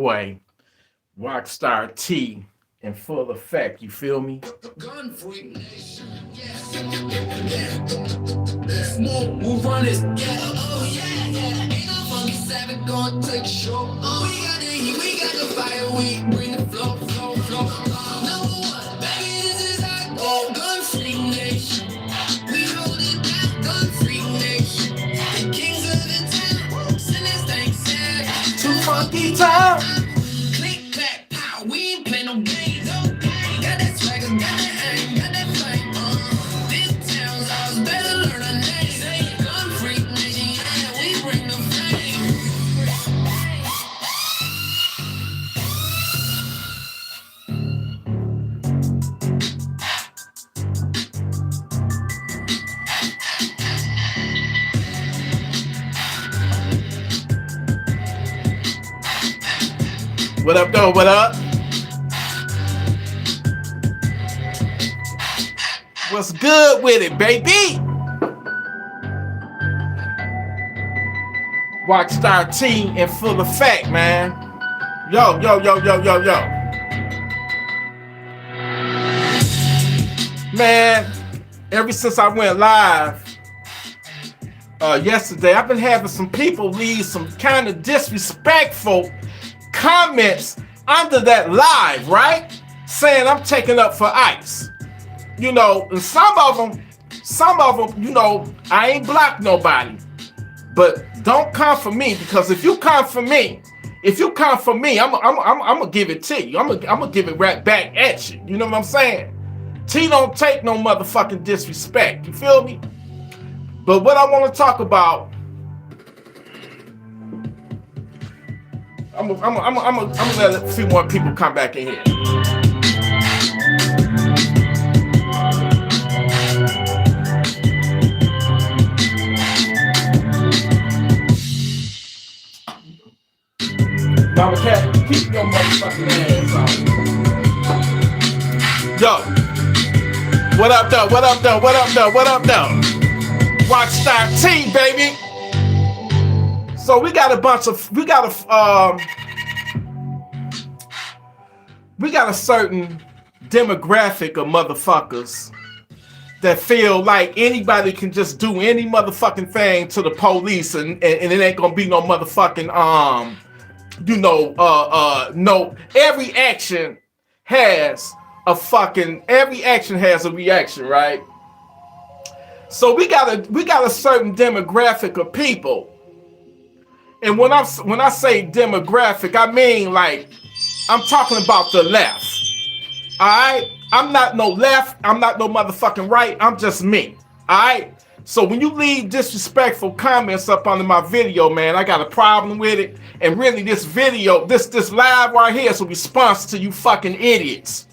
Boy, Rockstar T in full effect, you feel me? Gun freak nation. We'll run this. Oh yeah, yeah. Ain't no funky savage gonna take a show. We got the heat, we got the fire, we bring the flow, flow, flow. Number one, baby, this is our goal. Gun freak nation. We hold it down, gun freak nation. The kings of the town, send this thing sad. Too funky time. Click, clack, pow, we ain't play no games, okay? Got that swagger, got that aim, got that flame, This town's ours, better learn our name. Say, gun freak nation, yeah, we bring the flame. What up, though? What up? What's good with it, baby? Rockstar T in full effect, man. Yo, yo, yo, yo, yo, yo. Man, ever since I went live yesterday, I've been having some people leave some kind of disrespectful comments under that live, right? Saying I'm taking up for ICE. You know, and some of them, you know, I ain't blocked nobody. But don't come for me, because if you come for me, I'm gonna give it to you. I'm gonna give it right back at you. You know what I'm saying? T don't take no motherfucking disrespect. You feel me? But what I want to talk about, I'm gonna let a few more people come back in here. Mama Cat, keep your motherfucking ass on. Yo, what up though? What up though? What up though? What up though? Rockstar T, baby. So we got a certain demographic of motherfuckers that feel like anybody can just do any motherfucking thing to the police and it ain't gonna be no motherfucking no, every action has a reaction, right? So we got a certain demographic of people. And when I say demographic, I mean like I'm talking about the left. All right? I'm not no left, I'm not no motherfucking right, I'm just me. All right? So when you leave disrespectful comments up under my video, man, I got a problem with it. And really this video, this live right here is a response to you fucking idiots.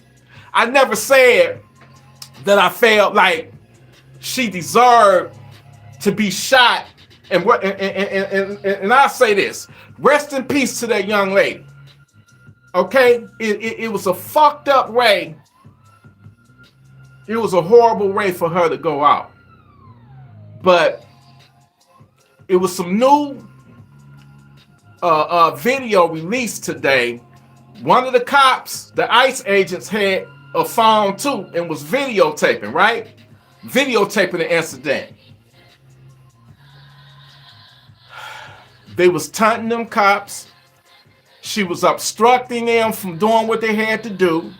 I never said that I felt like she deserved to be shot. And I say this, rest in peace to that young lady. Okay? It was a fucked up way. It was a horrible way for her to go out. But it was some new video released today. One of the cops, the ICE agents, had a phone too and was videotaping, right? Videotaping the incident. They was taunting them cops. She was obstructing them from doing what they had to do.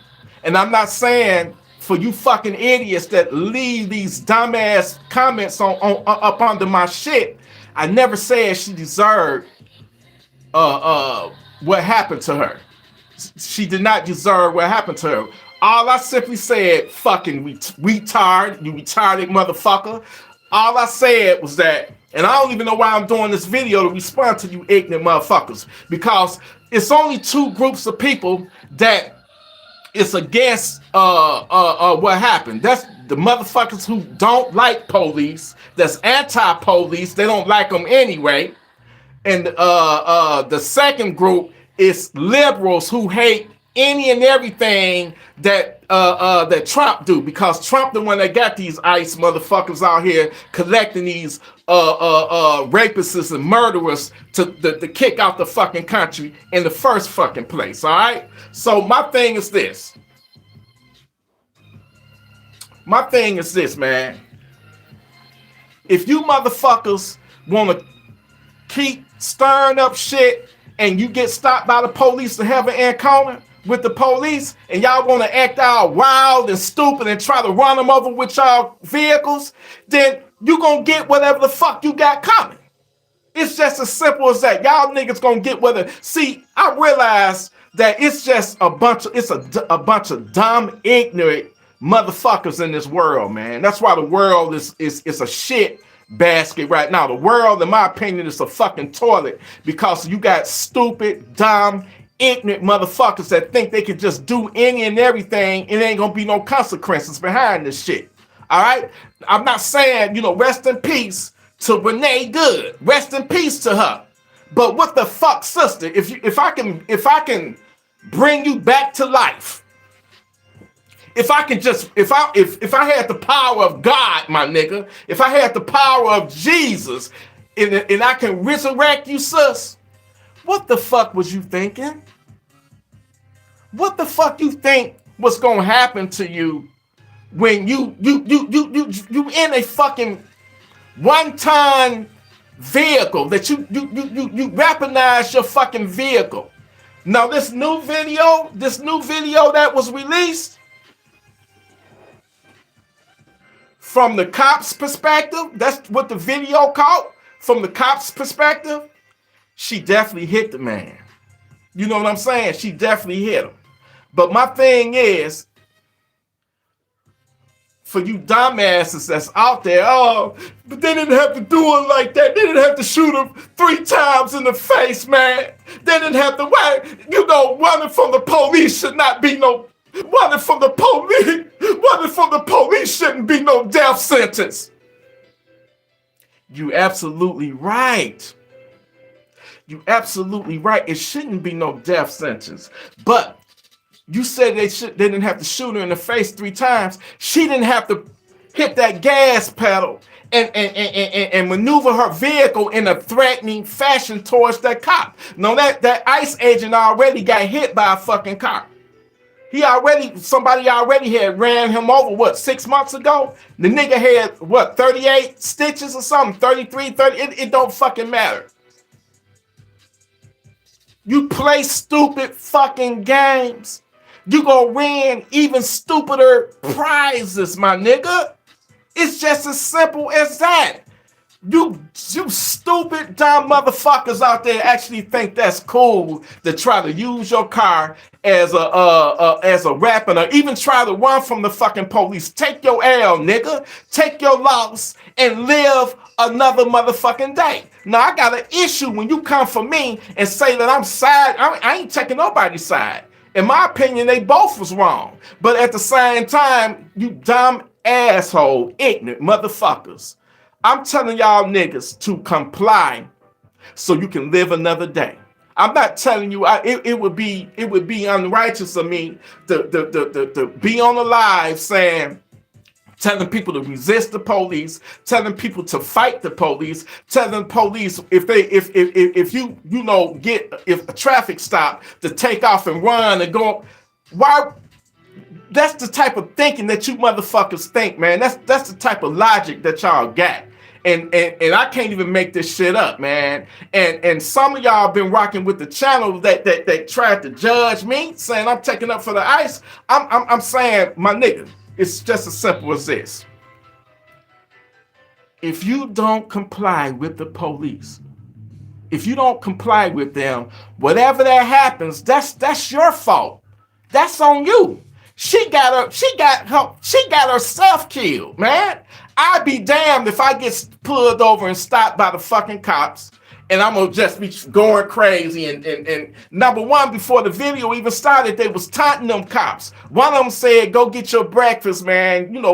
And I'm not saying for you fucking idiots that leave these dumbass comments on up under my shit, I never said she deserved what happened to her. She did not deserve what happened to her. All I simply said, fucking retard, you retarded motherfucker. All I said was that, and I don't even know why I'm doing this video to respond to you ignorant motherfuckers, because it's only two groups of people that it's against what happened. That's the motherfuckers who don't like police, that's anti-police, they don't like them anyway. And the second group is liberals who hate any and everything that that Trump do, because Trump the one that got these ICE motherfuckers out here collecting these rapists and murderers to kick out the fucking country in the first fucking place. All right. So my thing is this. My thing is this, man. If you motherfuckers want to keep stirring up shit and you get stopped by the police to have an encounter with the police and y'all want to act all wild and stupid and try to run them over with y'all vehicles, then you gonna get whatever the fuck you got coming. It's just as simple as that. Y'all niggas gonna get whether. See, I realize that it's just a bunch of dumb, ignorant motherfuckers in this world, man. That's why the world is a shit basket right now. The world, in my opinion, is a fucking toilet because you got stupid, dumb, ignorant motherfuckers that think they can just do any and everything and ain't gonna be no consequences behind this shit. All right? I'm not saying, rest in peace to Renee Good. Rest in peace to her. But what the fuck, sister? If I can bring you back to life, if I had the power of God, my nigga, if I had the power of Jesus, and I can resurrect you, sis, what the fuck was you thinking? What the fuck you think was gonna happen to you when you in a fucking 1-ton vehicle that you weaponize your fucking vehicle? Now this new video that was released, from the cops' perspective, that's what the video caught. From the cops' perspective, she definitely hit the man. You know what I'm saying? She definitely hit him. But my thing is, for you dumbasses that's out there, oh, but they didn't have to do it like that. They didn't have to shoot him 3 times in the face, man. They didn't have to, running from the police should not be no, running from the police shouldn't be no death sentence. You absolutely right. You absolutely right. It shouldn't be no death sentence. But you said they didn't have to shoot her in the face 3 times. She didn't have to hit that gas pedal and maneuver her vehicle in a threatening fashion towards that cop. No, that ICE agent already got hit by a fucking cop. Somebody already had ran him over, 6 months ago? The nigga had, 38 stitches or something? 33, 30, it don't fucking matter. You play stupid fucking games, you gonna win even stupider prizes, my nigga. It's just as simple as that. You stupid dumb motherfuckers out there actually think that's cool to try to use your car as a weapon, or even try to run from the fucking police. Take your L, nigga. Take your loss and live another motherfucking day. Now I got an issue when you come for me and say that I'm side. I ain't taking nobody's side. In my opinion, they both was wrong. But at the same time, you dumb asshole, ignorant motherfuckers, I'm telling y'all niggas to comply so you can live another day. I'm not telling you, it would be unrighteous of me to be on the live telling people to resist the police, telling people to fight the police, telling police if a traffic stop to take off and run and go. Why? That's the type of thinking that you motherfuckers think, man. That's the type of logic that y'all got. And I can't even make this shit up, man. And some of y'all been rocking with the channel that tried to judge me, saying I'm taking up for the ICE. I'm saying, my nigga, it's just as simple as this. If you don't comply with the police, if you don't comply with them, whatever that happens, that's your fault. That's on you. She got herself killed, man. I'd be damned if I get pulled over and stopped by the fucking cops and I'm gonna just be going crazy. And number one, before the video even started, they was taunting them cops. One of them said, "Go get your breakfast, man."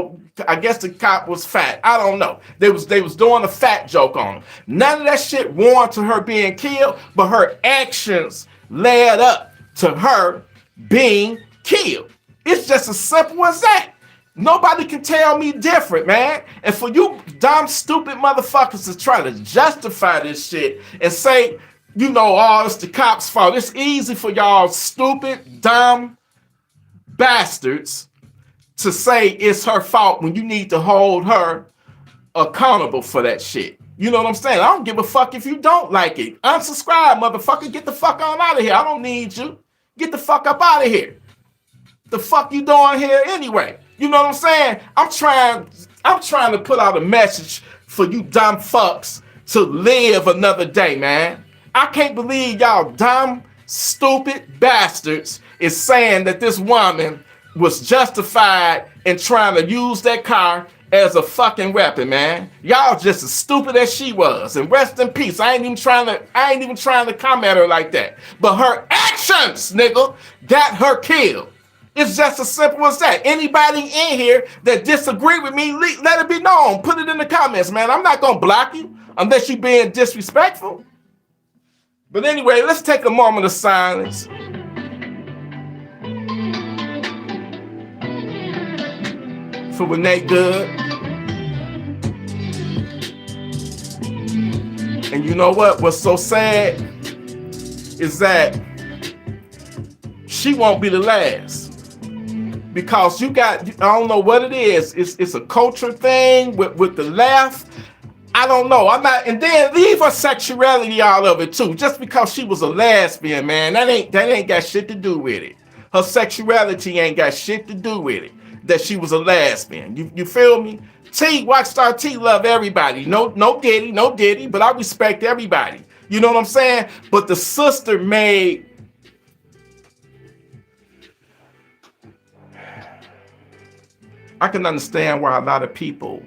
I guess the cop was fat. I don't know. They was doing a fat joke on him. None of that shit warranted her being killed, but her actions led up to her being killed. It's just as simple as that. Nobody can tell me different, man. And for you dumb, stupid motherfuckers to try to justify this shit and say, you know, oh, it's the cops' fault. It's easy for y'all stupid, dumb bastards to say it's her fault when you need to hold her accountable for that shit. You know what I'm saying? I don't give a fuck if you don't like it. Unsubscribe, motherfucker. Get the fuck on out of here. I don't need you. Get the fuck up out of here. The fuck you doing here anyway? You know what I'm saying? I'm trying to put out a message for you dumb fucks to live another day, man. I can't believe y'all dumb, stupid bastards is saying that this woman was justified in trying to use that car as a fucking weapon, man. Y'all just as stupid as she was. And rest in peace. I ain't even trying to come at her like that. But her actions, nigga, got her killed. It's just as simple as that. Anybody in here that disagree with me, let it be known. Put it in the comments, man. I'm not gonna block you unless you're being disrespectful. But anyway, let's take a moment of silence. For Renee Good. And you know what? What's so sad is that she won't be the last. Because you got, I don't know what it is. It's a culture thing with the left. I don't know. I'm not, and then leave her sexuality out of it too. Just because she was a lesbian, man, that ain't got shit to do with it. Her sexuality ain't got shit to do with it. That she was a lesbian. You feel me? Rockstar T love everybody. No Diddy, but I respect everybody. You know what I'm saying? But the sister made I can understand why a lot of people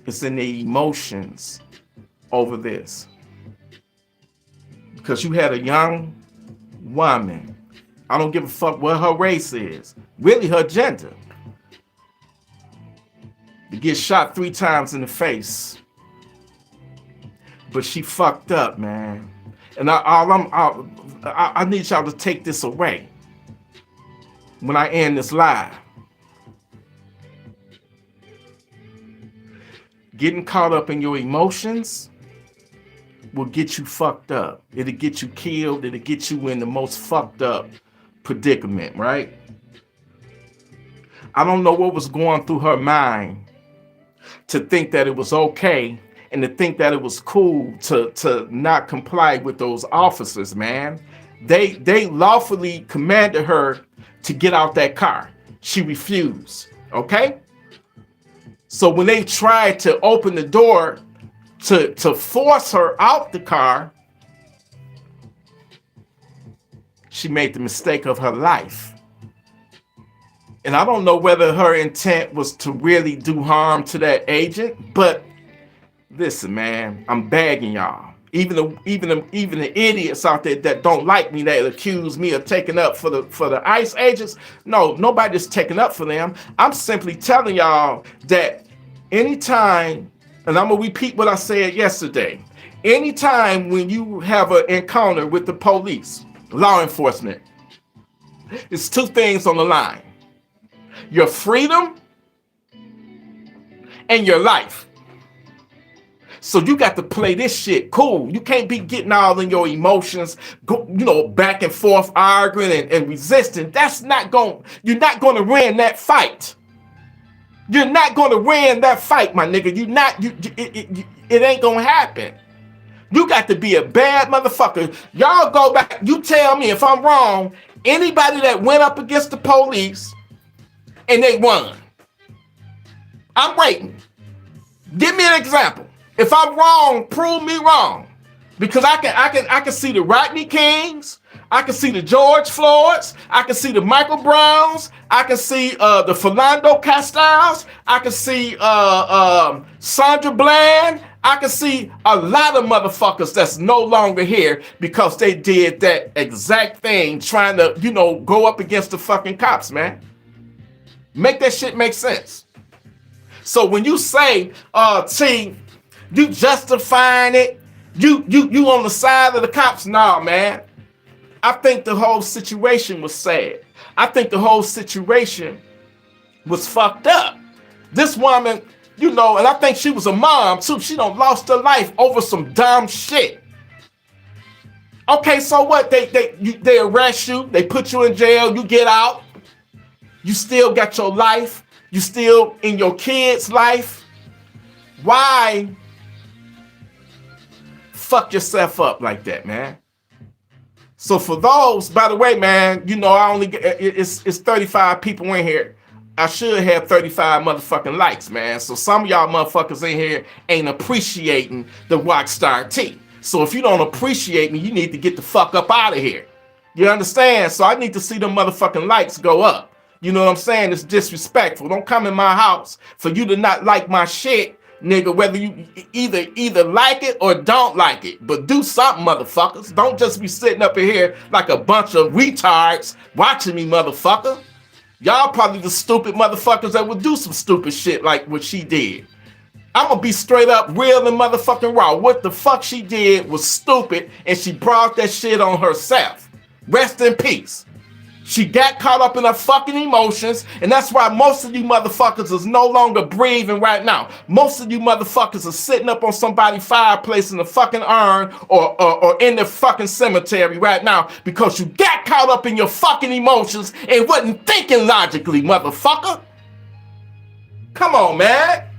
is in their emotions over this. Because you had a young woman, I don't give a fuck what her race is, really her gender, to get shot 3 times in the face. But she fucked up, man. And I need y'all to take this away when I end this live. Getting caught up in your emotions will get you fucked up. It'll get you killed. It'll get you in the most fucked up predicament, right? I don't know what was going through her mind to think that it was okay and to think that it was cool to not comply with those officers, man. They lawfully commanded her to get out that car. She refused, okay? So when they tried to open the door to force her out the car, she made the mistake of her life. And I don't know whether her intent was to really do harm to that agent, but listen, man, I'm begging y'all. Even the idiots out there that don't like me, that accuse me of taking up for the ICE agents. No, nobody's taking up for them. I'm simply telling y'all that anytime, and I'm gonna repeat what I said yesterday, anytime when you have an encounter with the police, law enforcement, it's 2 things on the line: your freedom and your life. So you got to play this shit cool. You can't be getting all in your emotions, back and forth, arguing and resisting. You're not going to win that fight. You're not going to win that fight, my nigga. It ain't going to happen. You got to be a bad motherfucker. Y'all go back. You tell me if I'm wrong. Anybody that went up against the police and they won, I'm waiting. Give me an example. If I'm wrong, prove me wrong. Because I can see the Rodney Kings, I can see the George Floyds, I can see the Michael Browns, I can see the Philando Castiles, I can see Sandra Bland, I can see a lot of motherfuckers that's no longer here because they did that exact thing, trying to, go up against the fucking cops, man. Make that shit make sense. So when you say, T, you justifying it, you on the side of the cops, nah, man. I think the whole situation was sad. I think the whole situation was fucked up. This woman, you know, and I think she was a mom too. She done lost her life over some dumb shit. Okay, so what? They arrest you, they put you in jail, you get out, you still got your life, you still in your kid's life. Why fuck yourself up like that, man? So for those, by the way, man, you know, I only it's 35 people in here. I should have 35 motherfucking likes, man. So some of y'all motherfuckers in here ain't appreciating the Rockstar T. So if you don't appreciate me, you need to get the fuck up out of here. You understand? So I need to see them motherfucking likes go up. You know what I'm saying? It's disrespectful. Don't come in my house for you to not like my shit, nigga, whether you either like it or don't like it. But do something, motherfuckers. Don't just be sitting up in here like a bunch of retards watching me, motherfucker. Y'all probably the stupid motherfuckers that would do some stupid shit like what she did. I'm gonna be straight up real and motherfucking raw. What the fuck she did was stupid, and she brought that shit on herself. Rest in peace. She got caught up in her fucking emotions, and that's why most of you motherfuckers is no longer breathing right now. Most of you motherfuckers are sitting up on somebody's fireplace in the fucking urn or in the fucking cemetery right now because you got caught up in your fucking emotions and wasn't thinking logically, motherfucker. Come on, man.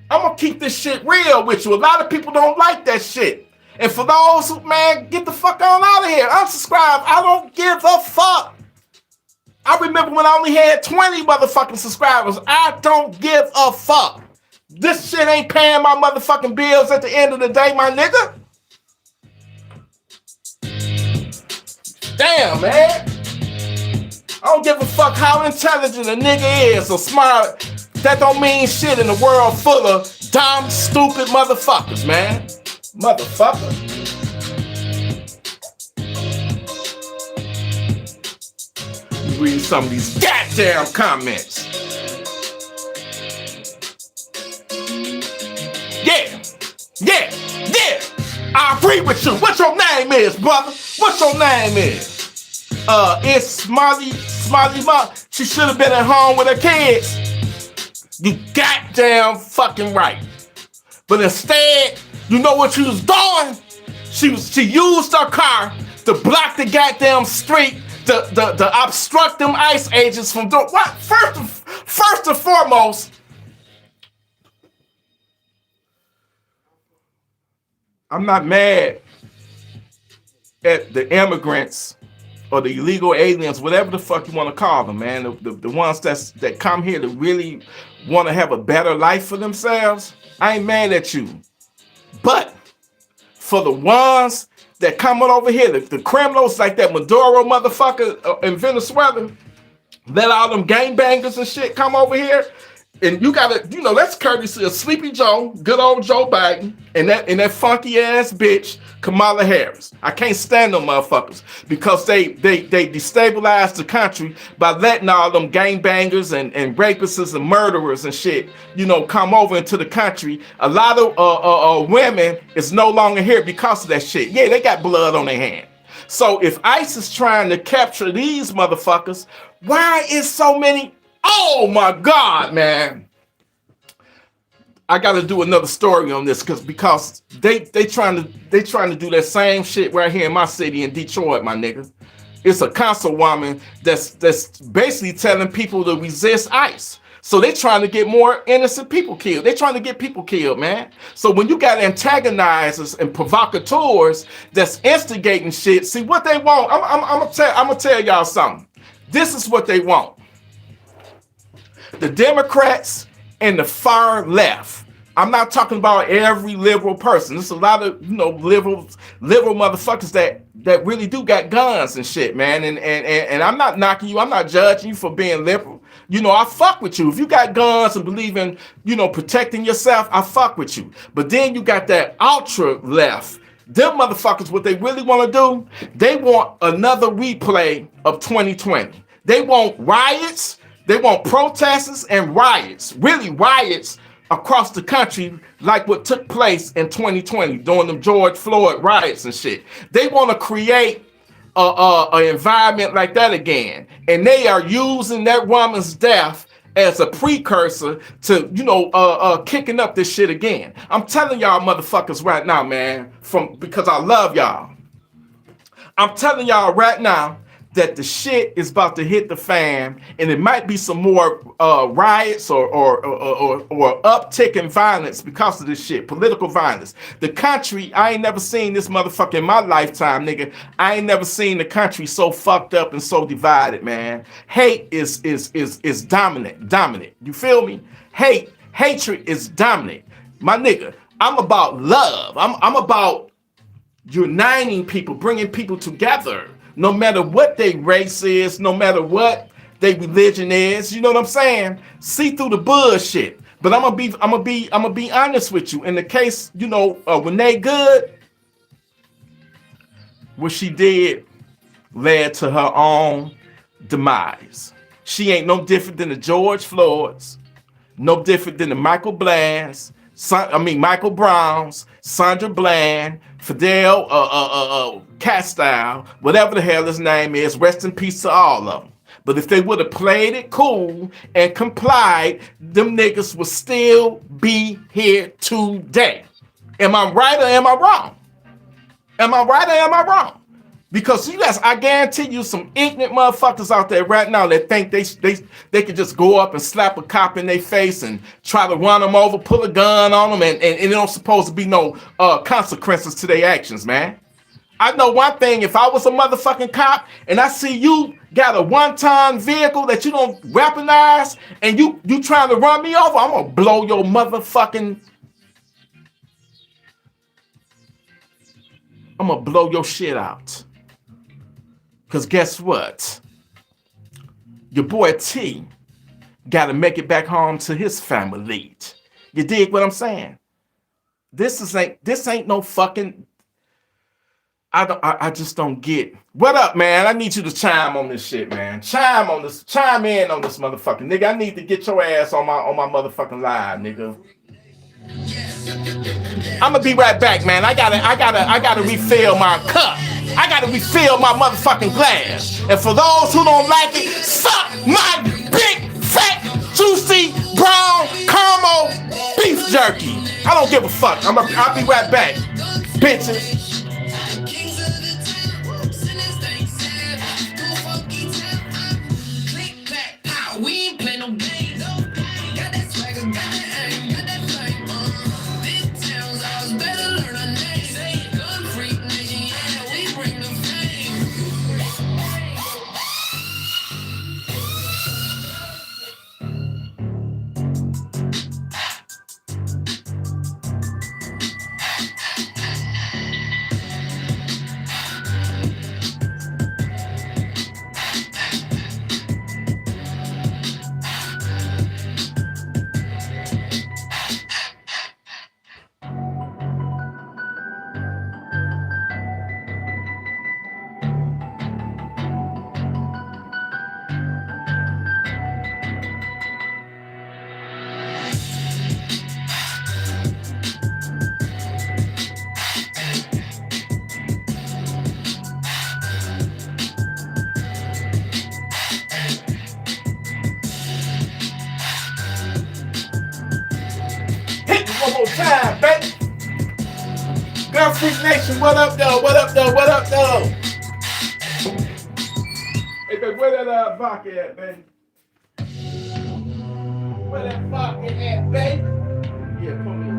I'm gonna keep this shit real with you. A lot of people don't like that shit. And for those who, man, get the fuck on out of here. Unsubscribe. I don't give a fuck. I remember when I only had 20 motherfucking subscribers. I don't give a fuck. This shit ain't paying my motherfucking bills at the end of the day, my nigga. Damn, man. I don't give a fuck how intelligent a nigga is or smart. That don't mean shit in a world full of dumb, stupid motherfuckers, man. Motherfucker. Read some of these goddamn comments. Yeah. I agree with you. What your name is, brother? What your name is? It's Smiley Mom. She should have been at home with her kids. You goddamn fucking right. But instead, you know what she was doing? She used her car to block the goddamn street, to obstruct them ICE agents from doing what? First and foremost, I'm not mad at the immigrants or the illegal aliens, whatever the fuck you want to call them, man. The ones that come here to really want to have a better life for themselves. I ain't mad at you. But for the ones that come on over here, the criminals like that Maduro motherfucker in Venezuela, let all them gangbangers and shit come over here. And you gotta, you know, that's courtesy of Sleepy Joe, good old Joe Biden, and that funky ass bitch, Kamala Harris. I can't stand them motherfuckers because they destabilize the country by letting all them gangbangers and rapists and murderers and shit, you know, come over into the country. A lot of women is no longer here because of that shit. Yeah, they got blood on their hand. So if ICE is trying to capture these motherfuckers, why is so many? Oh my God, man. I gotta do another story on this because they trying to do that same shit right here in my city in Detroit, my nigga. It's a councilwoman that's basically telling people to resist ICE. So they're trying to get more innocent people killed. They're trying to get people killed, man. So when you got antagonizers and provocateurs that's instigating shit, see what they want. I'm gonna tell y'all something. This is what they want. The Democrats and the far left. I'm not talking about every liberal person. There's a lot of, you know, liberal motherfuckers that really do got guns and shit, man. And I'm not knocking you. I'm not judging you for being liberal. You know, I fuck with you. If you got guns and believe in, you know, protecting yourself, I fuck with you. But then you got that ultra left. Them motherfuckers, what they really want to do, they want another replay of 2020. They want riots. They want protests and riots, really riots across the country like what took place in 2020 during the George Floyd riots and shit. They want to create an environment like that again, and they are using that woman's death as a precursor to, you know, kicking up this shit again. I'm telling y'all motherfuckers right now, man, because I love y'all. I'm telling y'all right now that the shit is about to hit the fan, and it might be some more riots or uptick in violence because of this shit, political violence. The country, I ain't never seen this motherfucker in my lifetime, nigga. I ain't never seen the country so fucked up and so divided, man. Hate is dominant. You feel me? Hatred is dominant. My nigga, I'm about love. I'm about uniting people, bringing people together. No matter what their race is, no matter what their religion is, you know what I'm saying? See through the bullshit. But I'm gonna be honest with you. In the case, you know, Renee Good, what she did led to her own demise. She ain't no different than the George Floyds, no different than the Michael Browns, Sandra Bland, Fidel Castile, whatever the hell his name is. Rest in peace to all of them. But if they would have played it cool and complied, them niggas would still be here today. Am I right or am I wrong? Am I right or am I wrong? Because you guys, I guarantee you some ignorant motherfuckers out there right now that think they could just go up and slap a cop in their face and try to run them over, pull a gun on them, and it don't supposed to be no consequences to their actions, man. I know one thing, if I was a motherfucking cop and I see you got a one-ton vehicle that you don't weaponize and you trying to run me over, I'm gonna blow your motherfucking... I'm gonna blow your shit out. Because guess what? Your boy T got to make it back home to his family. You dig what I'm saying? This ain't no fucking... I just don't get... What up, man? I need you to chime on this shit, man. Chime in on this motherfucking nigga. I need to get your ass on my motherfucking live, nigga. I'm gonna be right back, man. I gotta refill my cup. I gotta refill my motherfucking glass. And for those who don't like it, suck my big, fat, juicy, brown, caramel beef jerky. I don't give a fuck. I'll be right back, bitches. One more time, baby. Girl Freak Nation, what up, though? What up, though? What up, though? Hey, baby, where that vodka at, baby? Where that vodka at, baby? Yeah, come here.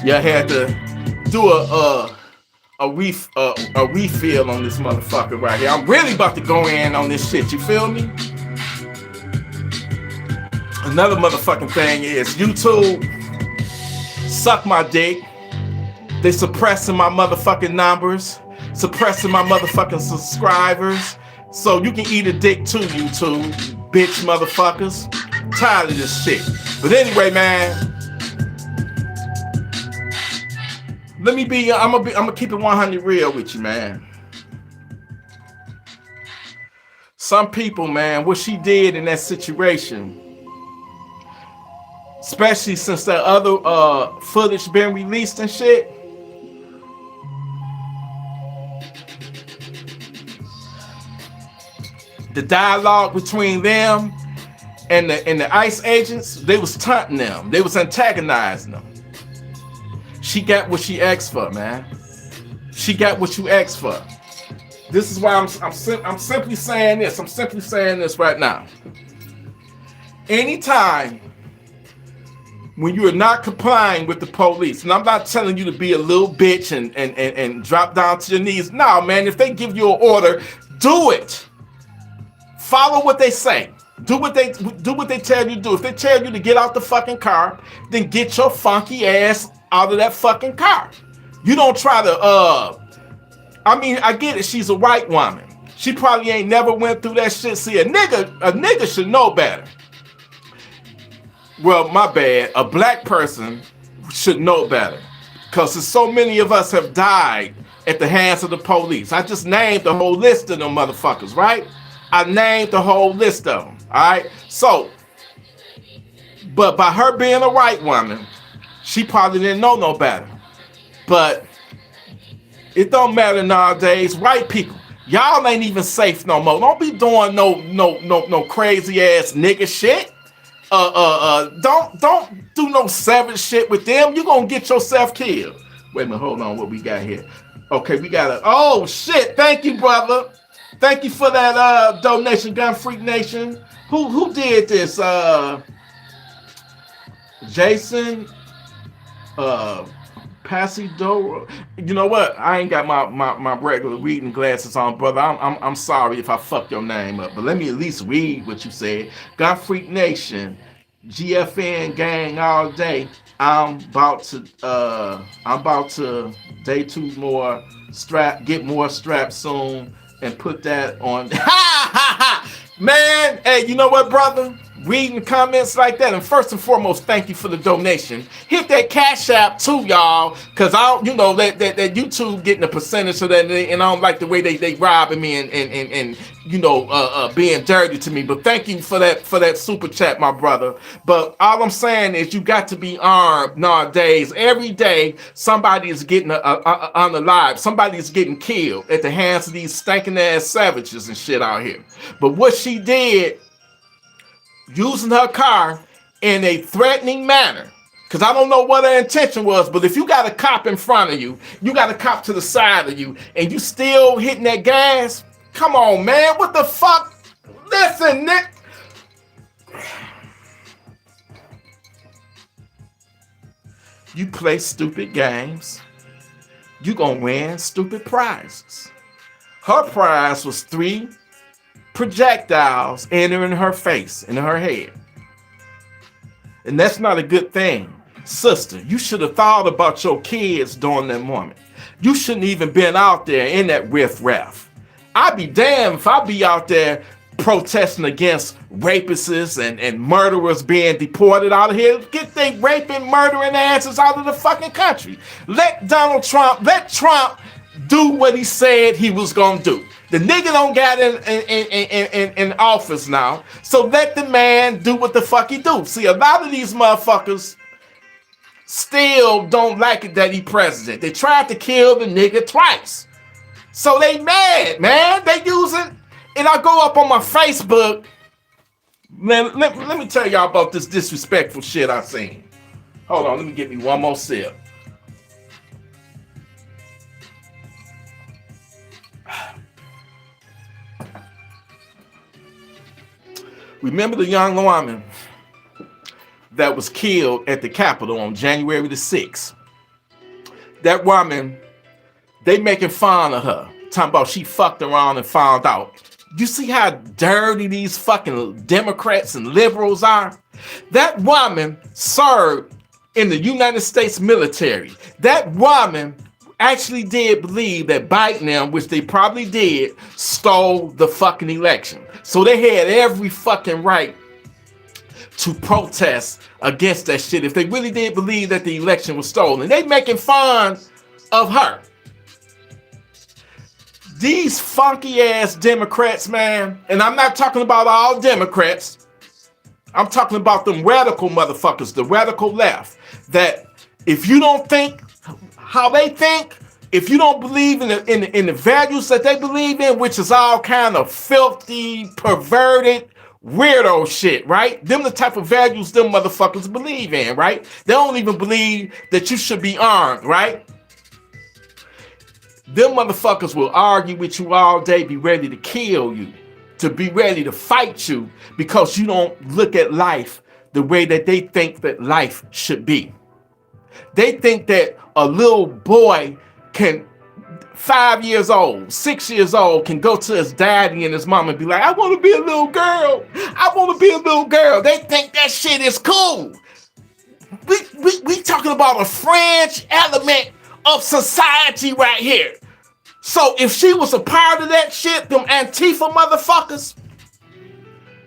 Yeah, I had to do a refill on this motherfucker right here. I'm really about to go in on this shit, you feel me? Another motherfucking thing is YouTube suck my dick. They suppressing my motherfucking numbers, suppressing my motherfucking subscribers. So you can eat a dick too, YouTube, bitch motherfuckers. Tired of this shit. But anyway, man, I'm gonna keep it 100 real with you, man. Some people, man, what she did in that situation, especially since that other footage been released and shit, the dialogue between them and the ICE agents, they was taunting them. They was antagonizing them. She got what she asked for, man. She got what you asked for. This is why I'm simply saying this. I'm simply saying this right now. Anytime when you are not complying with the police, and I'm not telling you to be a little bitch and drop down to your knees. No, man, if they give you an order, do it. Follow what they say. Do what they tell you to do. If they tell you to get out the fucking car, then get your funky ass out of that fucking car. You don't try to I mean, I get it, she's a white woman. She probably ain't never went through that shit. See, a nigga should know better. Well, my bad. A black person should know better. Because so many of us have died at the hands of the police. I just named the whole list of them motherfuckers, right? I named the whole list of them, all right? So, but by her being a white woman, she probably didn't know no better. But it don't matter nowadays. White people, y'all ain't even safe no more. Don't be doing no crazy ass nigga shit. Don't do no savage shit with them. You gonna get yourself killed. Wait a minute, hold on. What we got here? Okay, we got oh shit. Thank you, brother. Thank you for that donation, Gun Freak Nation. Who did this? Jason, Pasidoro. You know what? I ain't got my regular reading glasses on, brother. I'm sorry if I fucked your name up, but let me at least read what you said. Gun Freak Nation, GFN gang all day. I'm about to day 2 more get more straps soon. And put that on. Man, hey, you know what, brother? Reading comments like that, and first and foremost, thank you for the donation. Hit that Cash App too, y'all, because that YouTube getting a percentage of that, and I don't like the way they robbing me and being dirty to me. But thank you for that super chat, my brother. But all I'm saying is you got to be armed nowadays. Every day somebody is getting unalive. Somebody is getting killed at the hands of these stinking ass savages and shit out here. But what she did, using her car in a threatening manner, because I don't know what her intention was, but if you got a cop in front of you, you got a cop to the side of you, and you still hitting that gas, come on, man, what the fuck? Listen, Nick. You play stupid games, you gonna win stupid prizes. Her prize was 3 projectiles entering her face, in her head. And that's not a good thing. Sister, you should have thought about your kids during that moment. You shouldn't even been out there in that riff-raff. I'd be damned if I'd be out there protesting against rapists and murderers being deported out of here. Get they raping, murdering asses out of the fucking country. Let Trump do what he said he was gonna do. The nigga don't got in office now, so let the man do what the fuck he do. See, a lot of these motherfuckers still don't like it that he president. They tried to kill the nigga twice. So they mad, man. They using, and I go up on my Facebook. Man, let me tell y'all about this disrespectful shit I seen. Hold on, let me get me one more sip. Remember the young woman that was killed at the Capitol on January the 6th? That woman, they making fun of her, talking about she fucked around and found out. You see how dirty these fucking Democrats and liberals are? That woman served in the United States military. That woman actually did believe that Biden, them, which they probably did, stole the fucking election. So they had every fucking right to protest against that shit if they really did believe that the election was stolen. They making fun of her. These funky ass Democrats, man, and I'm not talking about all Democrats. I'm talking about them radical motherfuckers, the radical left, that if you don't think how they think, if you don't believe in the values that they believe in, which is all kind of filthy, perverted, weirdo shit, right? Them the type of values them motherfuckers believe in, right? They don't even believe that you should be armed, right? Them motherfuckers will argue with you all day, be ready to kill you, to be ready to fight you because you don't look at life the way that they think that life should be. They think that a little boy can, 5 years old, 6 years old, can go to his daddy and his mom and be like, I want to be a little girl. I want to be a little girl. They think that shit is cool. We talking about a fringe element of society right here. So if she was a part of that shit, them Antifa motherfuckers,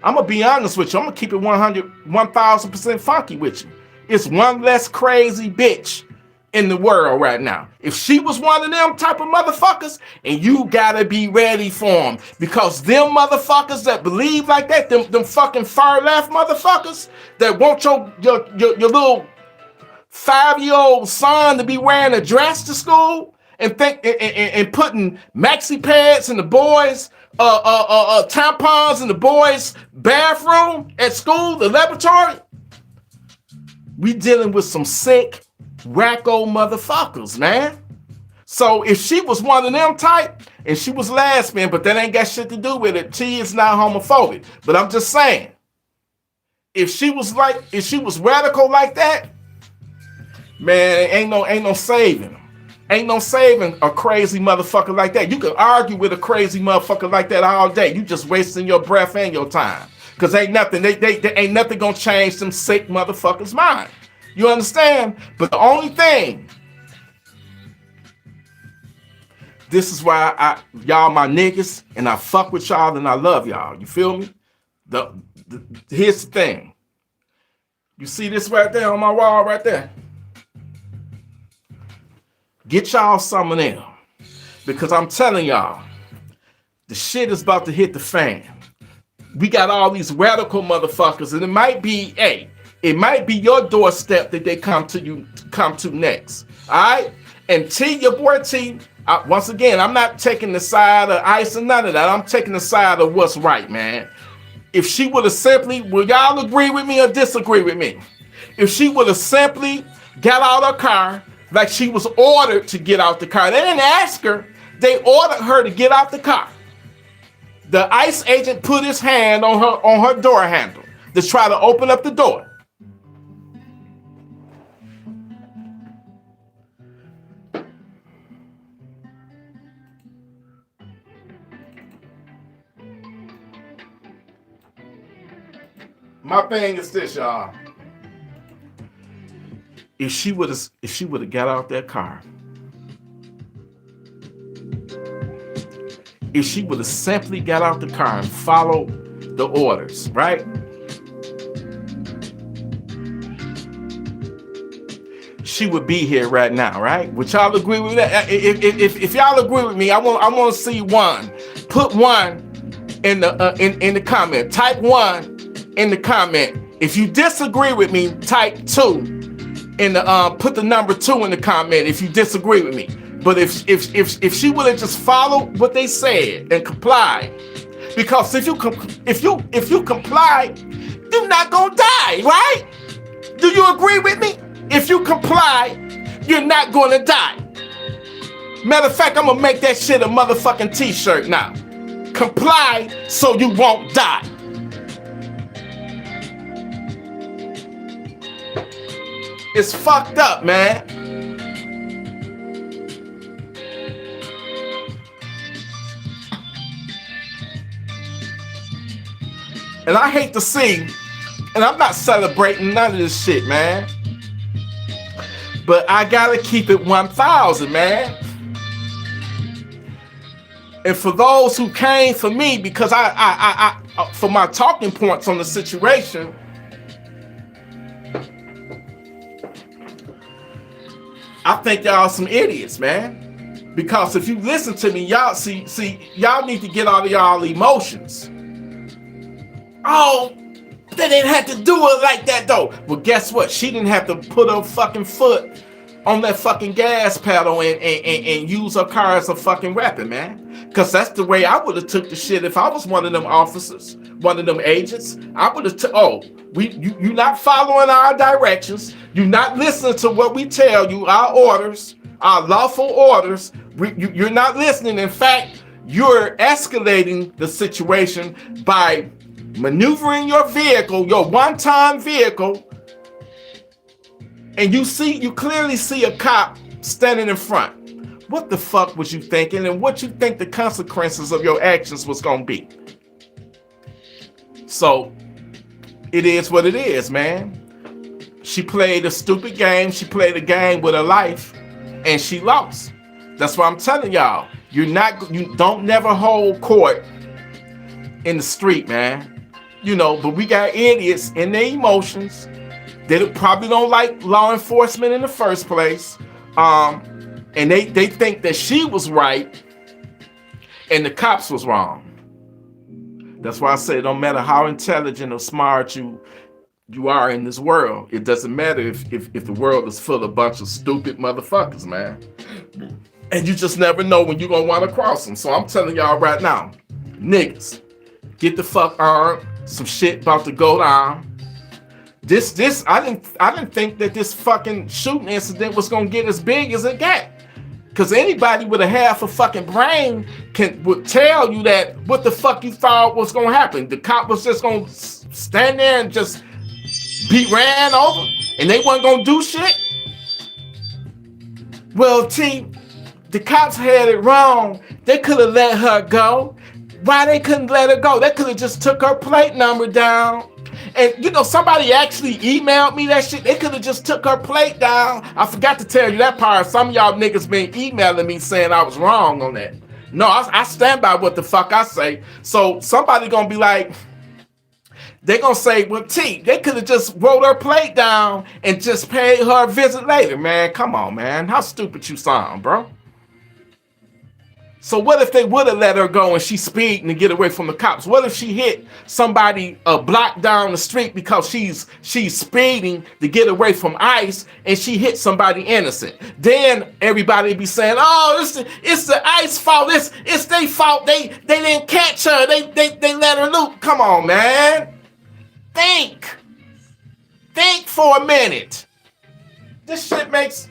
I'm going to be honest with you. I'm going to keep it 1,000% funky with you. It's one less crazy bitch in the world right now. If she was one of them type of motherfuckers, and you gotta be ready for them, because them motherfuckers that believe like that, them fucking far left motherfuckers that want your little 5-year-old son to be wearing a dress to school and putting maxi pads in the boys' tampons in the boys' bathroom at school, the laboratory. We dealing with some sick, wacko motherfuckers, man. So if she was one of them type, and she was lesbian, but that ain't got shit to do with it, she is not homophobic. But I'm just saying, if she was radical like that, man, ain't no saving. Ain't no saving a crazy motherfucker like that. You can argue with a crazy motherfucker like that all day. You just wasting your breath and your time. Cause ain't nothing, they ain't nothing gonna change them sick motherfuckers' mind. You understand? But the only thing, this is why y'all my niggas, and I fuck with y'all and I love y'all. You feel me? Here's the thing. You see this right there on my wall right there? Get y'all some of them. Because I'm telling y'all, the shit is about to hit the fan. We got all these radical motherfuckers, and it might be your doorstep that they come to next. All right? And T, your boy T, once again, I'm not taking the side of ICE or none of that. I'm taking the side of what's right, man. If she would have simply, will y'all agree with me or disagree with me? If she would have simply got out of her car like she was ordered to get out the car. They didn't ask her. They ordered her to get out the car. The ICE agent put his hand on her door handle to try to open up the door. My thing is this, y'all. If she would have got out that car, if she would have simply got out the car and followed the orders, right? She would be here right now, right? Would y'all agree with that? If y'all agree with me, I want to see one. Put one in the comment. Type 1 in the comment. If you disagree with me, type 2 in the put the number 2 in the comment if you disagree with me. But if she would have just followed what they said and complied, because if you comply, you're not gonna die, right? Do you agree with me? If you comply, you're not gonna die. Matter of fact, I'm gonna make that shit a motherfucking t-shirt now. Comply so you won't die. It's fucked up, man. And I hate to see, and I'm not celebrating none of this shit, man. But I gotta keep it 1,000, man. And for those who came for me, because I for my talking points on the situation, I think y'all some idiots, man. Because if you listen to me, y'all see, y'all need to get out of y'all emotions. Oh, they didn't have to do it like that though. Well, guess what? She didn't have to put her fucking foot on that fucking gas pedal and use her car as a fucking weapon, man. Cause that's the way I would have took the shit if I was one of them officers, one of them agents. I would have you not following our directions. You not listening to what we tell you, our orders, our lawful orders. You're not listening. In fact, you're escalating the situation by maneuvering your vehicle, your one-ton vehicle, and you clearly see a cop standing in front. What the fuck was you thinking, and what you think the consequences of your actions was gonna be? So it is what it is, man. She played a stupid game. She played a game with her life, and she lost. That's why I'm telling y'all, you don't never hold court in the street, man. You know, but we got idiots in their emotions. They probably don't like law enforcement in the first place. And they think that she was right and the cops was wrong. That's why I say it don't matter how intelligent or smart you are in this world. It doesn't matter if the world is full of a bunch of stupid motherfuckers, man. And you just never know when you're gonna want to cross them. So I'm telling y'all right now, niggas, get the fuck armed. Some shit about to go down. I didn't think that this fucking shooting incident was gonna get as big as it got. Cause anybody with a half a fucking brain would tell you that what the fuck you thought was gonna happen. The cop was just gonna stand there and just be ran over, and they weren't gonna do shit. Well, the cops had it wrong. They could have let her go. Why they couldn't let her go? They could have just took her plate number down. And you know, somebody actually emailed me that shit. They could have just took her plate down. I forgot to tell you that part. Some of y'all niggas been emailing me saying I was wrong on that. No, I stand by what the fuck I say. So somebody gonna be like, they gonna say, well, they could have just rolled her plate down and just paid her a visit later. Man, come on, man. How stupid you sound, bro. So what if they would have let her go and she's speeding to get away from the cops? What if she hit somebody a block down the street because she's speeding to get away from ICE and she hit somebody innocent? Then everybody be saying, oh, it's the ICE fault. It's their fault. They didn't catch her. They let her loose. Come on, man. Think for a minute. This shit makes...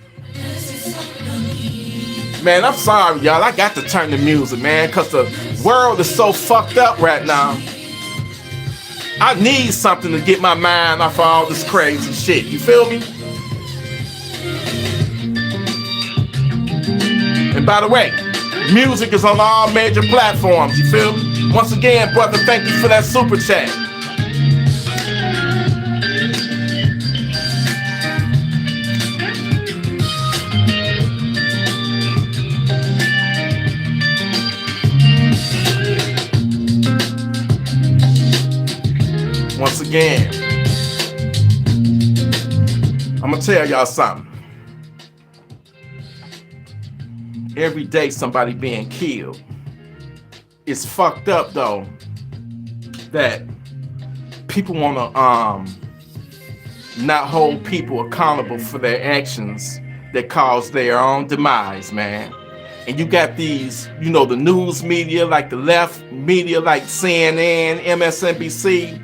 Man, I'm sorry, y'all. I got to turn the music, man, because the world is so fucked up right now. I need something to get my mind off of all this crazy shit. You feel me? And by the way, music is on all major platforms. You feel me? Once again, brother, thank you for that super chat. Once again, I'm gonna tell y'all something. Every day somebody being killed. It's fucked up though that people wanna not hold people accountable for their actions that cause their own demise, man. And you got these, you know, the news media, like the left media, like CNN, MSNBC.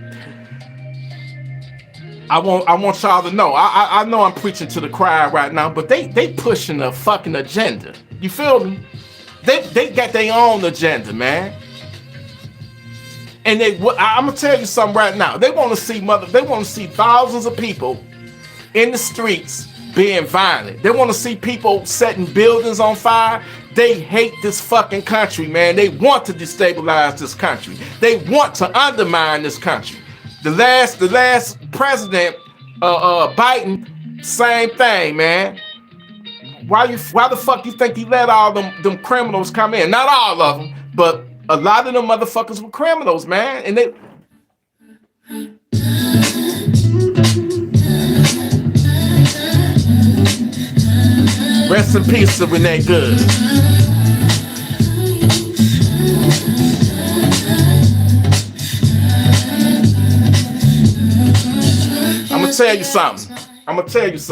I want y'all to know. I know I'm preaching to the crowd right now, but they pushing a fucking agenda. You feel me? They got their own agenda, man. And I'm gonna tell you something right now. They want to see thousands of people in the streets being violent. They want to see people setting buildings on fire. They hate this fucking country, man. They want to destabilize this country. They want to undermine this country. The last president, Biden, same thing, man. Why the fuck you think he let all them criminals come in? Not all of them, but a lot of them motherfuckers were criminals, man. And they Rest in peace to Renee Good. I'm gonna tell you something. I'm gonna tell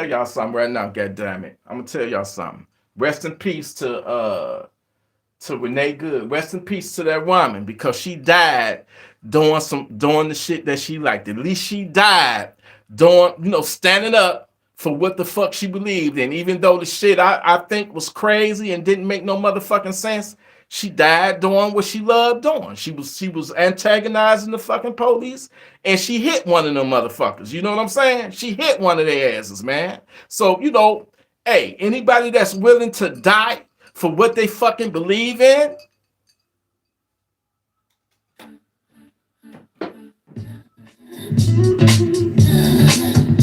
y'all something right now, goddammit. I'm gonna tell y'all something. Rest in peace to Renee Good. Rest in peace to that woman, because she died doing the shit that she liked. At least she died doing, standing up for what the fuck she believed in. Even though the shit I think was crazy and didn't make no motherfucking sense, she died doing what she loved doing. She was antagonizing the fucking police, and she hit one of them motherfuckers. You know what I'm saying? She hit one of their asses, man. So, hey, anybody that's willing to die for what they fucking believe in,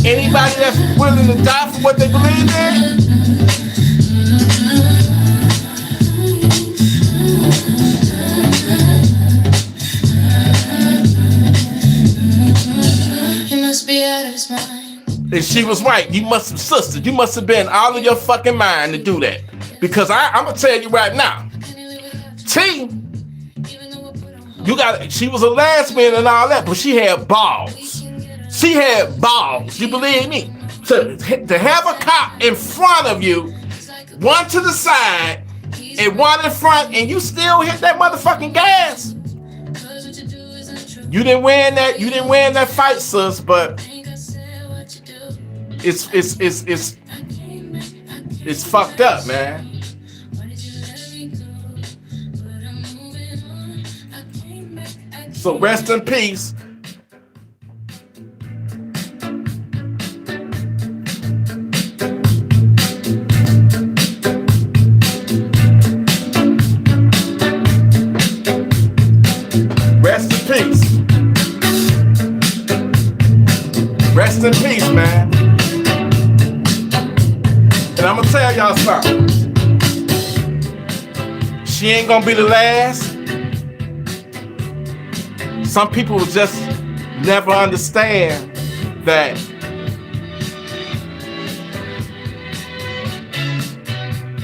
anybody that's willing to die for what they believe in, he must be out of his mind. and she was right. You must have been out of your fucking mind to do that. Because I'm gonna tell you right now, T, she was a lesbian and all that, but she had balls. She had balls. You believe me? To have a cop in front of you, one to the side and one in front, and you still hit that motherfucking gas. You didn't win that. You didn't win that fight, sis. But it's fucked up, man. So rest in peace. Rest in peace. Rest in peace, man. And I'm gonna tell y'all something. She ain't gonna be the last. Some people will just never understand that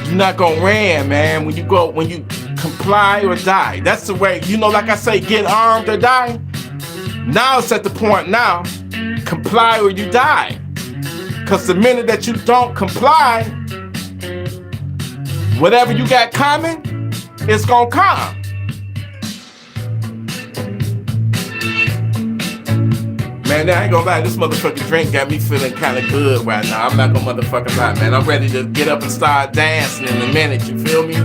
you're not gonna ran, man. When you comply or die. That's the way, like I say, get armed or die. Now it's at the point now, comply or you die. Because the minute that you don't comply, whatever you got coming, it's gonna come. Man, I ain't gonna lie, this motherfucking drink got me feeling kind of good right now. I'm not gonna motherfucking lie, man. I'm ready to get up and start dancing in a minute, you feel me?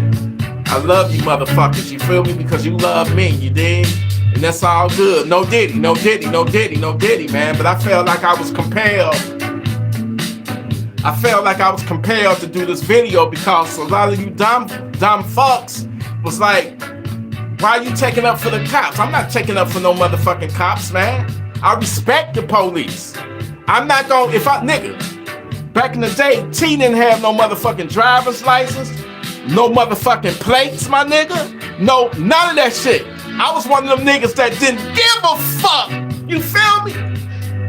I love you motherfuckers, you feel me? Because you love me, you dig? And that's all good. No diddy, man. But I felt like I was compelled. To do this video because a lot of you dumb fucks was like, why are you taking up for the cops? I'm not taking up for no motherfucking cops, man. I respect the police. I'm not gonna, nigga, back in the day, T didn't have no motherfucking driver's license, no motherfucking plates, my nigga. No, none of that shit. I was one of them niggas that didn't give a fuck. You feel me?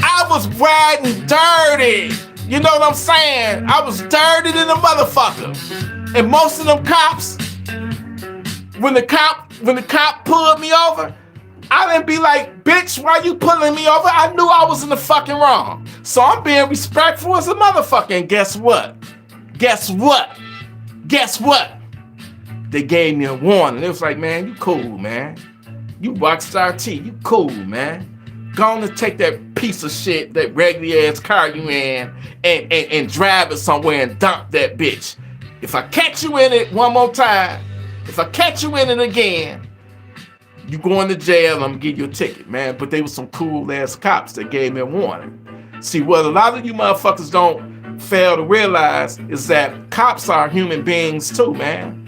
I was riding dirty. You know what I'm saying? I was dirty than a motherfucker. And most of them cops, when the cop pulled me over, I didn't be like, bitch, why you pulling me over? I knew I was in the fucking wrong. So I'm being respectful as a motherfucker. And guess what? They gave me a warning. It was like, man, you cool, man. You Rockstar T, you cool, man. Go on and take that piece of shit, that regular ass car you in, and drive it somewhere and dump that bitch. If I catch you in it one more time, if I catch you in it again, you going to jail, I'm gonna give you a ticket, man. But they were some cool ass cops that gave me a warning. See, what a lot of you motherfuckers don't fail to realize is that cops are human beings too, man.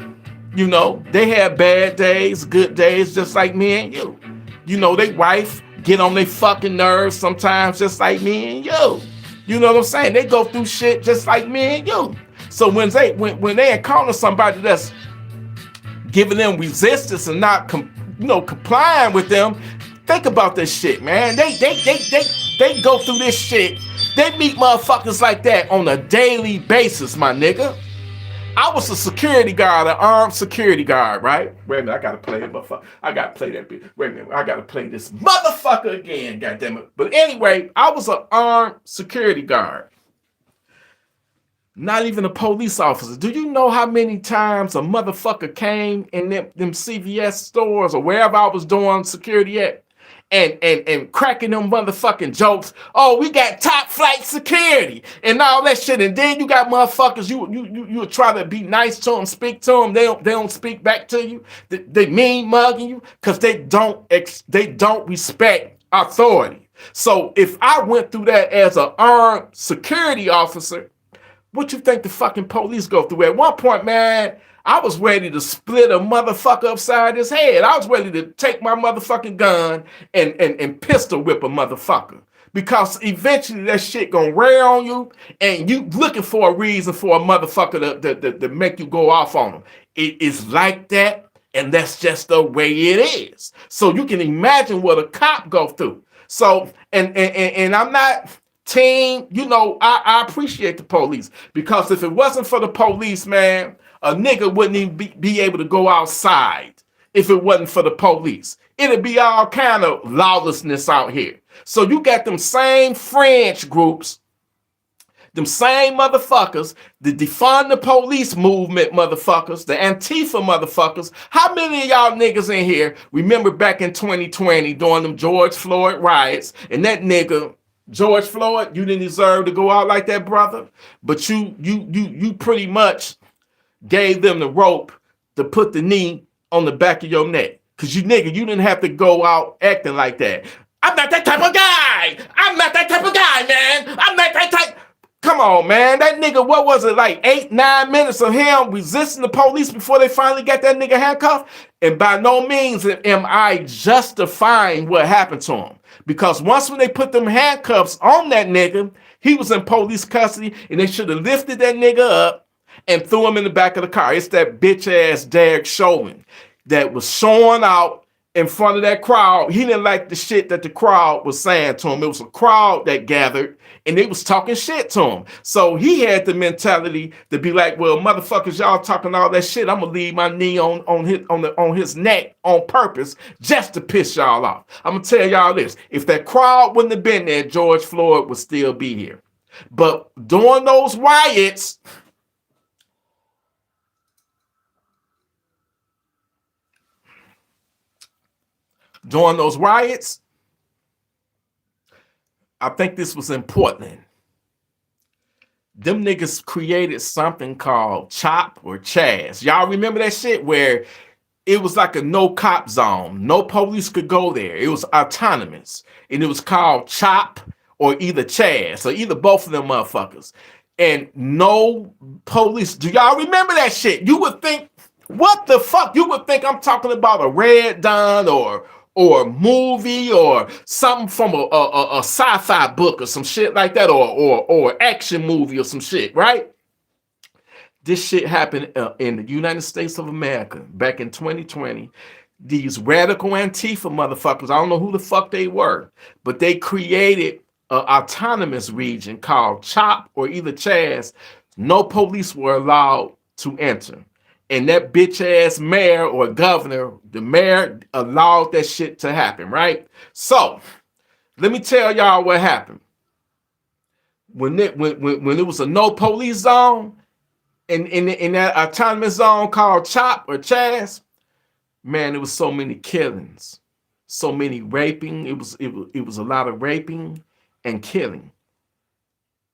They have bad days, good days, just like me and you. They wife get on their fucking nerves sometimes, just like me and you. You know what I'm saying? They go through shit just like me and you. So when they encounter somebody that's giving them resistance and not complying with them, think about this shit, man. They go through this shit They meet motherfuckers like that on a daily basis, my nigga. I was a security guard, an armed security guard, right? Wait a minute, I gotta play it, motherfucker. I gotta play that bit. Wait a minute, I gotta play this motherfucker again, goddammit. But anyway, I was an armed security guard. Not even a police officer. Do you know how many times a motherfucker came in them CVS stores or wherever I was doing security at and cracking them motherfucking jokes? Oh, we got top flight security and all that shit. And then you got motherfuckers, you try to be nice to them, speak to them. They don't speak back to you. They mean mugging you because they don't respect authority. So if I went through that as an armed security officer, what you think the fucking police go through? At one point, man, I was ready to split a motherfucker upside his head. I was ready to take my motherfucking gun and pistol whip a motherfucker. Because eventually that shit gonna wear on you and you looking for a reason for a motherfucker to make you go off on them. It is like that, and that's just the way it is. So you can imagine what a cop go through. So, and I'm not... Team, you know, I appreciate the police because if it wasn't for the police, man, a nigga wouldn't even be able to go outside if it wasn't for the police. It'd be all kind of lawlessness out here. So you got them same French groups, them same motherfuckers, the defund the police movement motherfuckers, the Antifa motherfuckers. How many of y'all niggas in here remember back in 2020 during them George Floyd riots and that nigga George Floyd, you didn't deserve to go out like that, brother. But you pretty much gave them the rope to put the knee on the back of your neck. Cause you didn't have to go out acting like that. I'm not that type of guy. I'm not that type of guy, man. I'm not that type. Come on, man. That nigga, what was it, like 8-9 minutes of him resisting the police before they finally got that nigga handcuffed? And by no means am I justifying what happened to him. Because once when they put them handcuffs on that nigga, he was in police custody and they should have lifted that nigga up and threw him in the back of the car. It's that bitch ass Derek Chauvin that was showing out in front of that crowd. He didn't like the shit that the crowd was saying to him. It was a crowd that gathered and they was talking shit to him. So he had the mentality to be like, well, motherfuckers, y'all talking all that shit. I'm gonna leave my knee on his neck on purpose just to piss y'all off. I'm gonna tell y'all this. If that crowd wouldn't have been there, George Floyd would still be here. But during those riots, I think this was important. Them niggas created something called CHOP or CHAZ. Y'all remember that shit where it was like a no cop zone. No police could go there. It was autonomous. And it was called CHOP or either CHAZ or either both of them motherfuckers. And no police. Do y'all remember that shit? You would think, what the fuck? You would think I'm talking about a Red Dawn or a movie or something from a sci-fi book or some shit like that or action movie or some shit, right? This shit happened in the United States of America back in 2020. These radical Antifa motherfuckers, I don't know who the fuck they were, but they created an autonomous region called CHOP or either CHAZ. No police were allowed to enter. And that bitch ass mayor or governor, the mayor allowed that shit to happen, right? So let me tell y'all what happened. When it was a no police zone in that autonomous zone called CHOP or CHAZ, man, there was so many killings, so many raping. It was a lot of raping and killing.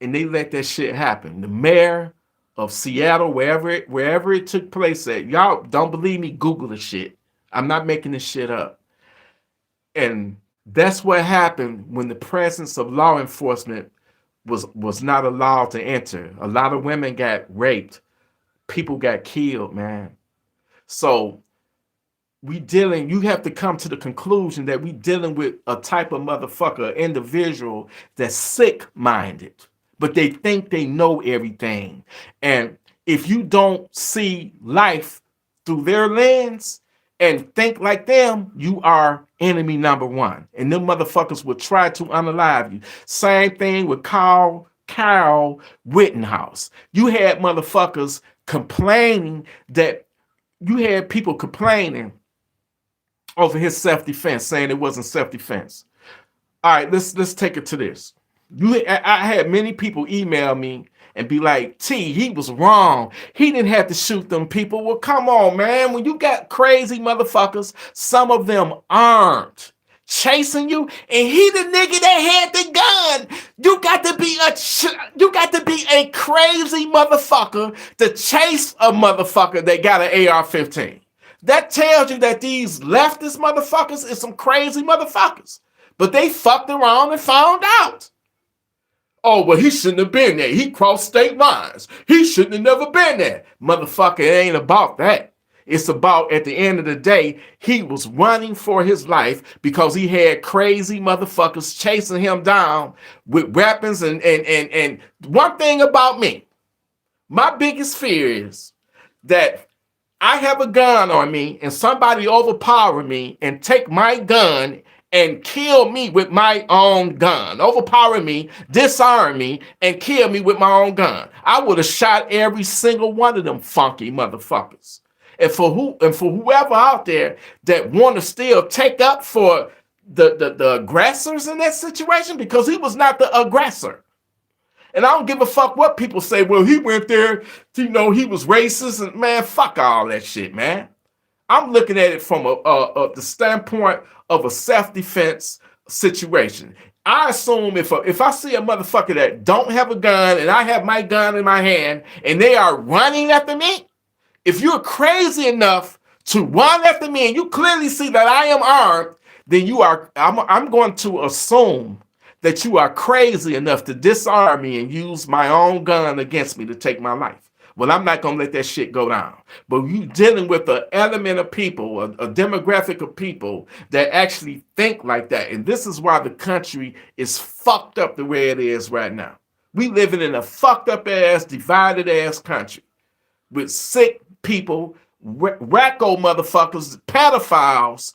And they let that shit happen. The mayor of Seattle, wherever it took place at. Y'all don't believe me? Google the shit. I'm not making this shit up. And that's what happened when the presence of law enforcement was not allowed to enter. A lot of women got raped. People got killed, man. So you have to come to the conclusion that we dealing with a type of motherfucker, individual that's sick-minded. But they think they know everything. And if you don't see life through their lens and think like them, you are enemy number one. And them motherfuckers will try to unalive you. Same thing with Kyle Rittenhouse. You had motherfuckers complaining that you had people complaining over his self-defense, saying it wasn't self-defense. All right, let's take it to this. I had many people email me and be like, T, he was wrong. He didn't have to shoot them people. Well, come on, man. When you got crazy motherfuckers, some of them armed, chasing you, and he the nigga that had the gun. You got to be a crazy motherfucker to chase a motherfucker that got an AR-15. That tells you that these leftist motherfuckers is some crazy motherfuckers. But they fucked around and found out. Oh, well, he shouldn't have been there. He crossed state lines. He shouldn't have never been there. Motherfucker, it ain't about that. It's about, at the end of the day, he was running for his life because he had crazy motherfuckers chasing him down with weapons. And one thing about me, my biggest fear is that I have a gun on me and somebody overpower me and take my gun and kill me with my own gun. Overpower me, disarm me, and kill me with my own gun. I would have shot every single one of them funky motherfuckers. And for whoever out there that want to still take up for the aggressors in that situation, because he was not the aggressor. And I don't give a fuck what people say. Well, he went there, he was racist, and man, fuck all that shit, man. I'm looking at it from the standpoint of a self-defense situation. I assume if I see a motherfucker that don't have a gun and I have my gun in my hand and they are running after me, if you're crazy enough to run after me and you clearly see that I am armed, then I'm going to assume that you are crazy enough to disarm me and use my own gun against me to take my life. Well, I'm not going to let that shit go down. But you dealing with an element of people, a demographic of people that actually think like that. And this is why the country is fucked up the way it is right now. We living in a fucked up ass, divided ass country with sick people, wacko motherfuckers, pedophiles,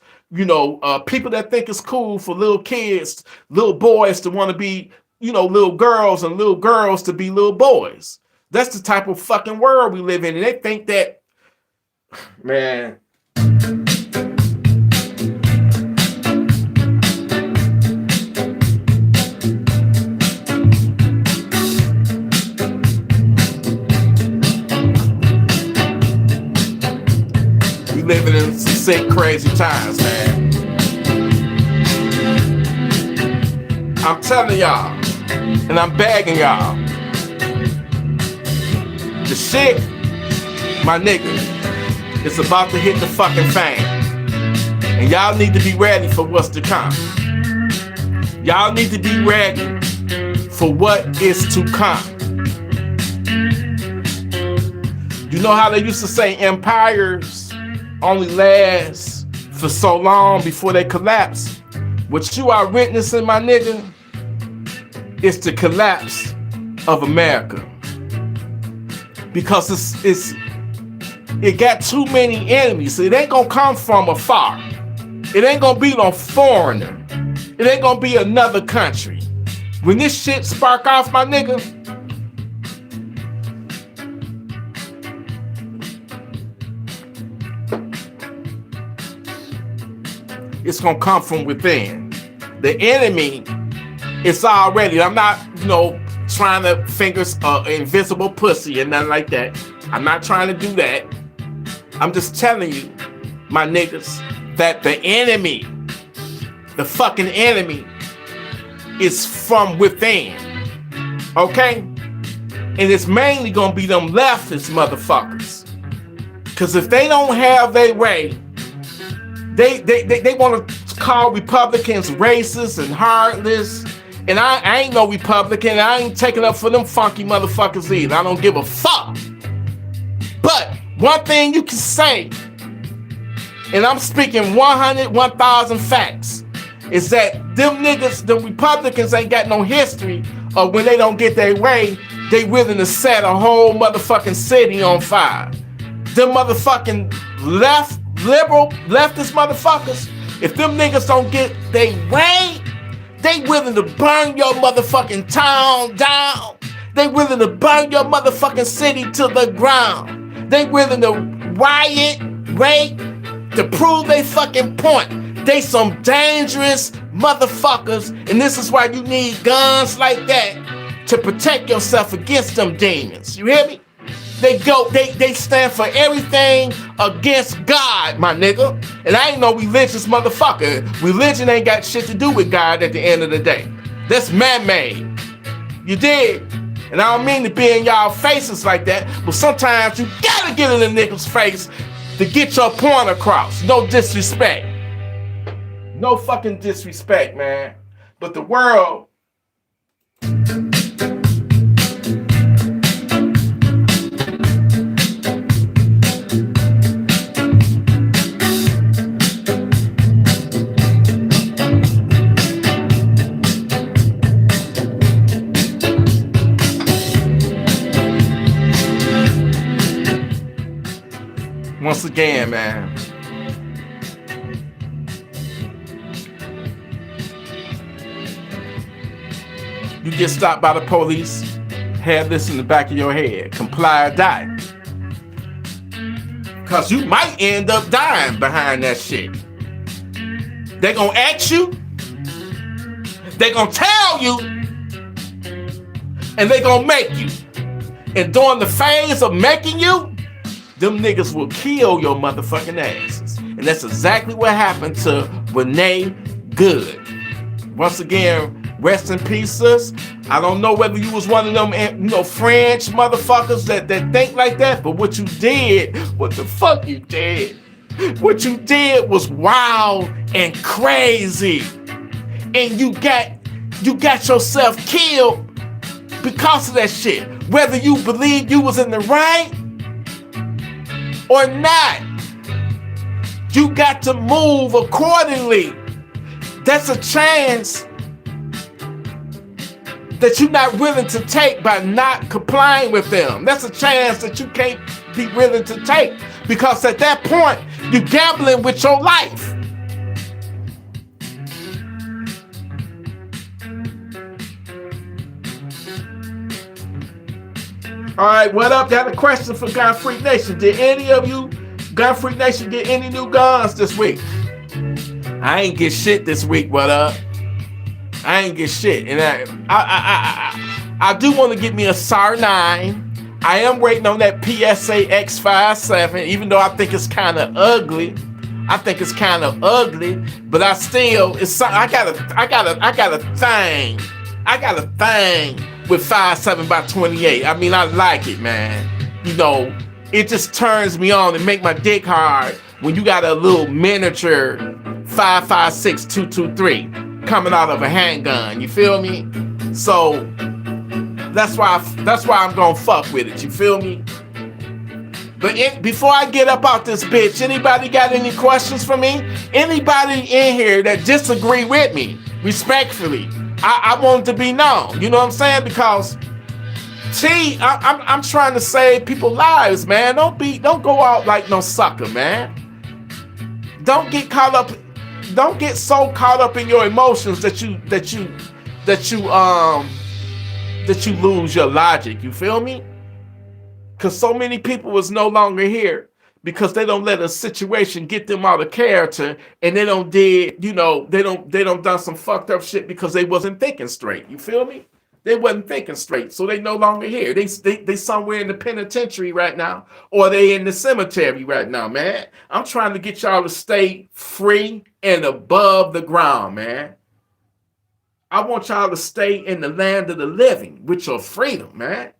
people that think it's cool for little kids, little boys to want to be, little girls and little girls to be little boys. That's the type of fucking world we live in. And they think that, man. We living in some sick, crazy times, man. I'm telling y'all, and I'm begging y'all, the shit, my nigga, is about to hit the fucking fan. And y'all need to be ready for what's to come. Y'all need to be ready for what is to come. You know how they used to say empires only last for so long before they collapse? What you are witnessing, my nigga, is the collapse of America. Because it got too many enemies. It ain't gonna come from afar. It ain't gonna be no foreigner. It ain't gonna be another country. When this shit spark off, my nigga, it's gonna come from within. The enemy is already, I'm not, trying to finger invisible pussy and nothing like that. I'm not trying to do that. I'm just telling you, my niggas, that the enemy, the fucking enemy, is from within. Okay? And it's mainly gonna be them leftist motherfuckers. Cause if they don't have their way, they wanna call Republicans racist and heartless. And I ain't no Republican. I ain't taking up for them funky motherfuckers either. I don't give a fuck. But one thing you can say, and I'm speaking 1,000 facts, is that them niggas, the Republicans ain't got no history of when they don't get their way, they willing to set a whole motherfucking city on fire. Them motherfucking liberal leftist motherfuckers, if them niggas don't get they way, they willing to burn your motherfucking town down. They willing to burn your motherfucking city to the ground. They willing to riot, rape, to prove they fucking point. They some dangerous motherfuckers, and this is why you need guns like that to protect yourself against them demons. You hear me? They stand for everything against God, my nigga. And I ain't no religious motherfucker. Religion ain't got shit to do with God at the end of the day. That's man-made. You dig? And I don't mean to be in y'all faces like that, but sometimes you gotta get in a nigga's face to get your point across. No disrespect. No fucking disrespect, man. But the world, once again, man, you get stopped by the police, have this in the back of your head, comply or die. Cause you might end up dying behind that shit. They gonna ask you, they gonna tell you, and they gonna make you. And during the phase of making you, them niggas will kill your motherfucking asses. And that's exactly what happened to Renee Good. Once again, rest in peace, sis. I don't know whether you was one of them, French motherfuckers that think like that, but what you did, what the fuck you did? What you did was wild and crazy. And you got yourself killed because of that shit. Whether you believe you was in the right or not, you got to move accordingly. That's a chance that you're not willing to take by not complying with them. That's a chance that you can't be willing to take, because at that point, you're gambling with your life. All right, what up? Got a question for Gun Freak Nation. Did any of you, Gun Freak Nation, get any new guns this week? I ain't get shit this week. What up? I ain't get shit, and I do want to get me a SAR 9. I am waiting on that PSA X57, even though I think it's kind of ugly. But I still, I got a thing with 5.7 by 28. I mean, I like it, man. You know, it just turns me on and make my dick hard when you got a little miniature 5.56 223 coming out of a handgun. You feel me? So that's why I'm gonna fuck with it. You feel me? But before I get up out this bitch, anybody got any questions for me? Anybody in here that disagree with me, respectfully, I want it to be known. You know what I'm saying? Because I'm trying to save people's lives, man. Don't go out like no sucker, man. Don't get so caught up in your emotions that you lose your logic. You feel me? Because so many people is no longer here because they don't let a situation get them out of character, and they don't done some fucked up shit because they wasn't thinking straight. You feel me? They wasn't thinking straight, so they no longer here. They somewhere in the penitentiary right now, or they in the cemetery right now, man. I'm trying to get y'all to stay free and above the ground, man. I want y'all to stay in the land of the living with your freedom, man.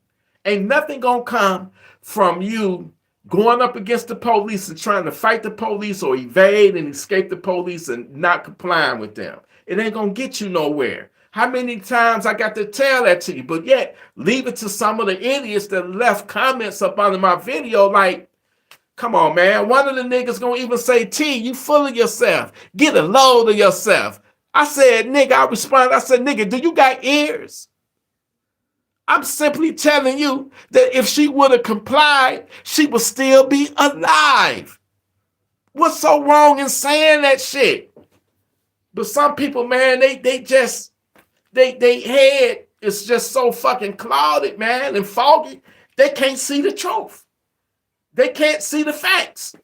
Ain't nothing gonna come from you going up against the police and trying to fight the police or evade and escape the police and not complying with them. It ain't gonna get you nowhere. How many times I got to tell that to you? But yet, leave it to some of the idiots that left comments up under my video like, come on, man. One of the niggas gonna even say, T, you full of yourself. Get a load of yourself. I said, nigga, I responded, I said, nigga, do you got ears? I'm simply telling you that if she would have complied, she would still be alive. What's so wrong in saying that shit? But some people, man, they just they head is just so fucking clouded, man, and foggy. They can't see the truth. They can't see the facts.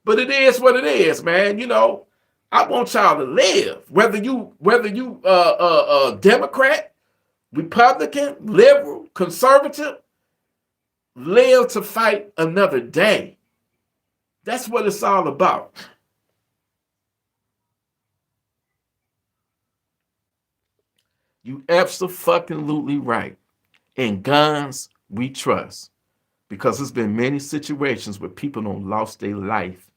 But it is what it is, man. You know, I want y'all to live. Whether you Democrat, Republican, liberal, conservative, live to fight another day. That's what it's all about. You absolutely right. In guns, we trust. Because there's been many situations where people don't lost their life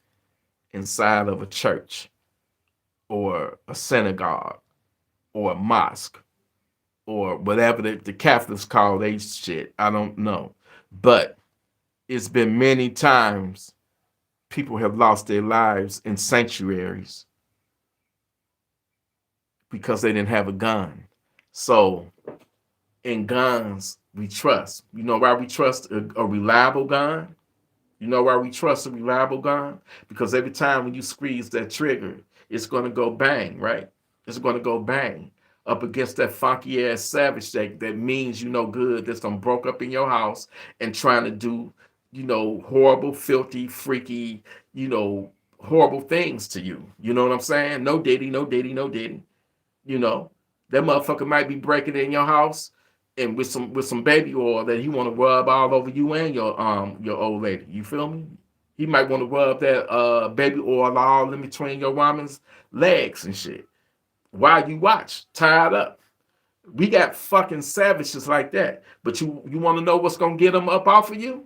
inside of a church or a synagogue or a mosque or whatever the Catholics call they shit. I don't know. But it's been many times people have lost their lives in sanctuaries because they didn't have a gun. So in guns, we trust. You know why we trust a reliable gun? You know why we trust a reliable gun? Because every time when you squeeze that trigger, it's going to go bang, right? It's going to go bang up against that funky ass savage that means you no good that's done broke up in your house and trying to do, you know, horrible, filthy, freaky, you know, horrible things to you. You know what I'm saying? No diddy, no diddy, no diddy. You know, that motherfucker might be breaking in your house and with some baby oil that he want to rub all over you and your old lady. You feel me? He might want to rub that baby oil all in between your woman's legs and shit. While you watch, tied up. We got fucking savages like that. But you want to know what's gonna get them up off of you?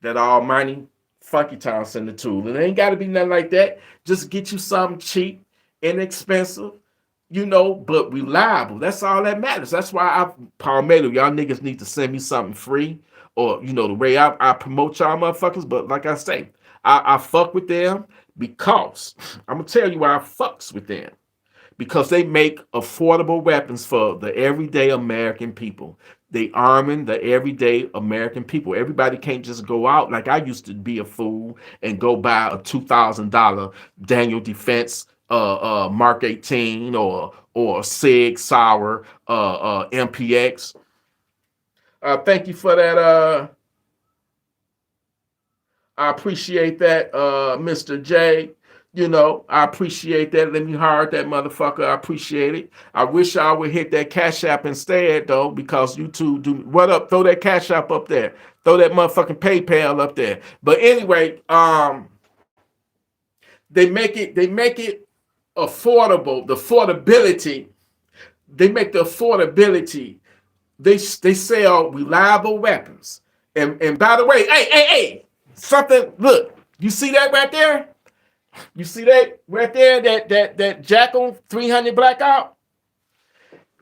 That almighty funky town send the tool. It ain't gotta be nothing like that. Just get you something cheap, inexpensive, you know, but reliable. That's all that matters. That's why Palmetto, y'all niggas need to send me something free. Or, you know, the way I promote y'all motherfuckers. But like I say, I fuck with them because I'm gonna tell you why I fucks with them. Because they make affordable weapons for the everyday American people. They arming the everyday American people. Everybody can't just go out like I used to be a fool and go buy a $2,000 Daniel Defense Mark 18 or Sig Sauer MPX. Thank you for that. I appreciate that, Mr. J. You know, I appreciate that. Let me hard that motherfucker. I appreciate it. I wish I would hit that Cash App instead, though, because you two do what up? Throw that Cash App up there. Throw that motherfucking PayPal up there. But anyway, they make it affordable. The affordability. They make the affordability. They sell reliable weapons. And by the way, hey, something. Look, you see that right there? You see that right there? That Jackal 300 blackout?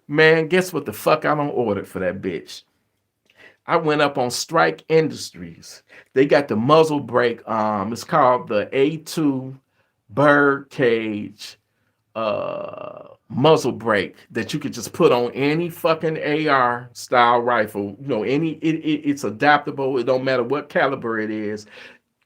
Man, guess what the fuck I don't order for that bitch? I went up on Strike Industries. They got the muzzle brake. It's called the A2 bird cage muzzle brake that you could just put on any fucking AR style rifle. You know, it's adaptable. It don't matter what caliber it is.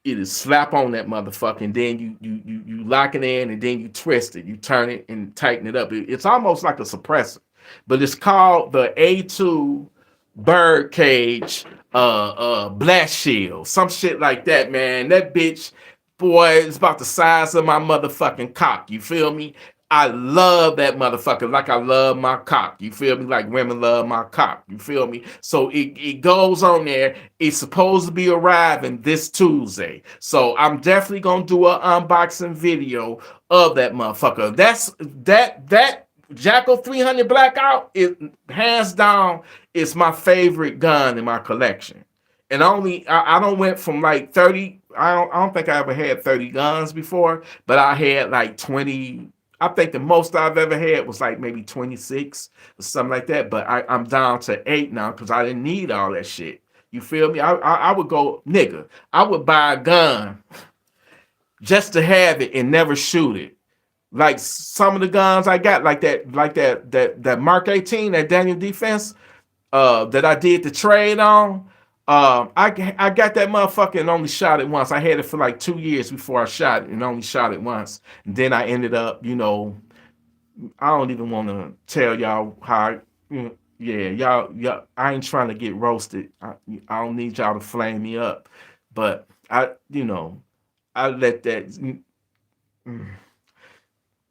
It is slap on that motherfucker, and then you lock it in, and then you twist it, you turn it and tighten it up. It's almost like a suppressor, but it's called the A2 bird cage blast shield, some shit like that, man. That bitch, boy, it's about the size of my motherfucking cock. You feel me? I love that motherfucker like I love my cock. You feel me? Like women love my cock. You feel me? So it goes on there. It's supposed to be arriving this Tuesday. So I'm definitely gonna do an unboxing video of that motherfucker. That Jackal 300 Blackout is hands down is my favorite gun in my collection. And I don't went from like 30. I don't think I ever had 30 guns before, but I had like 20. I think the most I've ever had was like maybe 26 or something like that. But I'm down to 8 now because I didn't need all that shit. You feel me? I would go, nigga, I would buy a gun just to have it and never shoot it. Like some of the guns I got, like that Mark 18, that Daniel Defense, that I did the trade on. I got that motherfucker and only shot it once. I had it for like 2 years before I shot it and only shot it once. And then I ended up, I don't even want to tell y'all how. Yeah, y'all. I ain't trying to get roasted. I don't need y'all to flame me up, but I let that.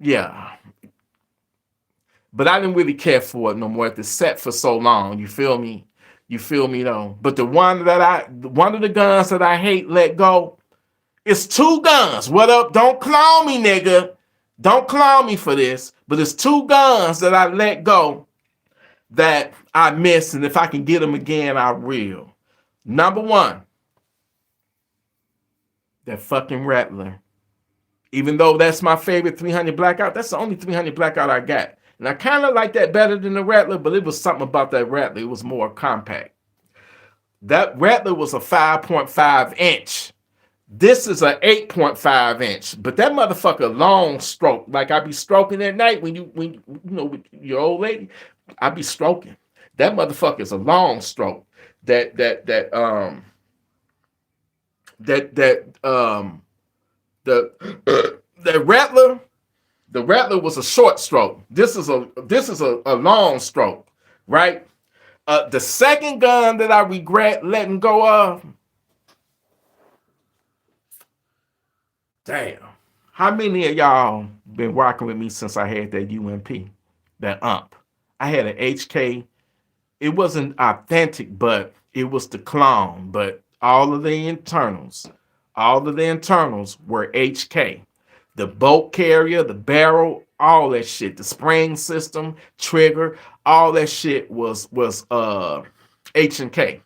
Yeah, but I didn't really care for it no more. It set for so long. You feel me? You feel me though? But one of the guns that I hate let go. It's two guns. What up? Don't clown me, nigga. Don't clown me for this. But it's two guns that I let go that I miss, and if I can get them again, I will. Number one, that fucking Rattler. Even though that's my favorite 300 Blackout, that's the only 300 Blackout I got. And I kind of like that better than the Rattler, but it was something about that Rattler. It was more compact. That Rattler was a 5.5 inch. This is an 8.5 inch, but that motherfucker long stroke. Like I be stroking at night when with your old lady, I be stroking. That motherfucker is a long stroke. The Rattler, the Rattler was a short stroke. This is a long stroke, right? The second gun that I regret letting go of. Damn. How many of y'all been rocking with me since I had that UMP, that ump? I had an HK. It wasn't authentic, but it was the clone. But all of the internals were HK. The bolt carrier, the barrel, all that shit, the spring system, trigger, all that shit was H&K.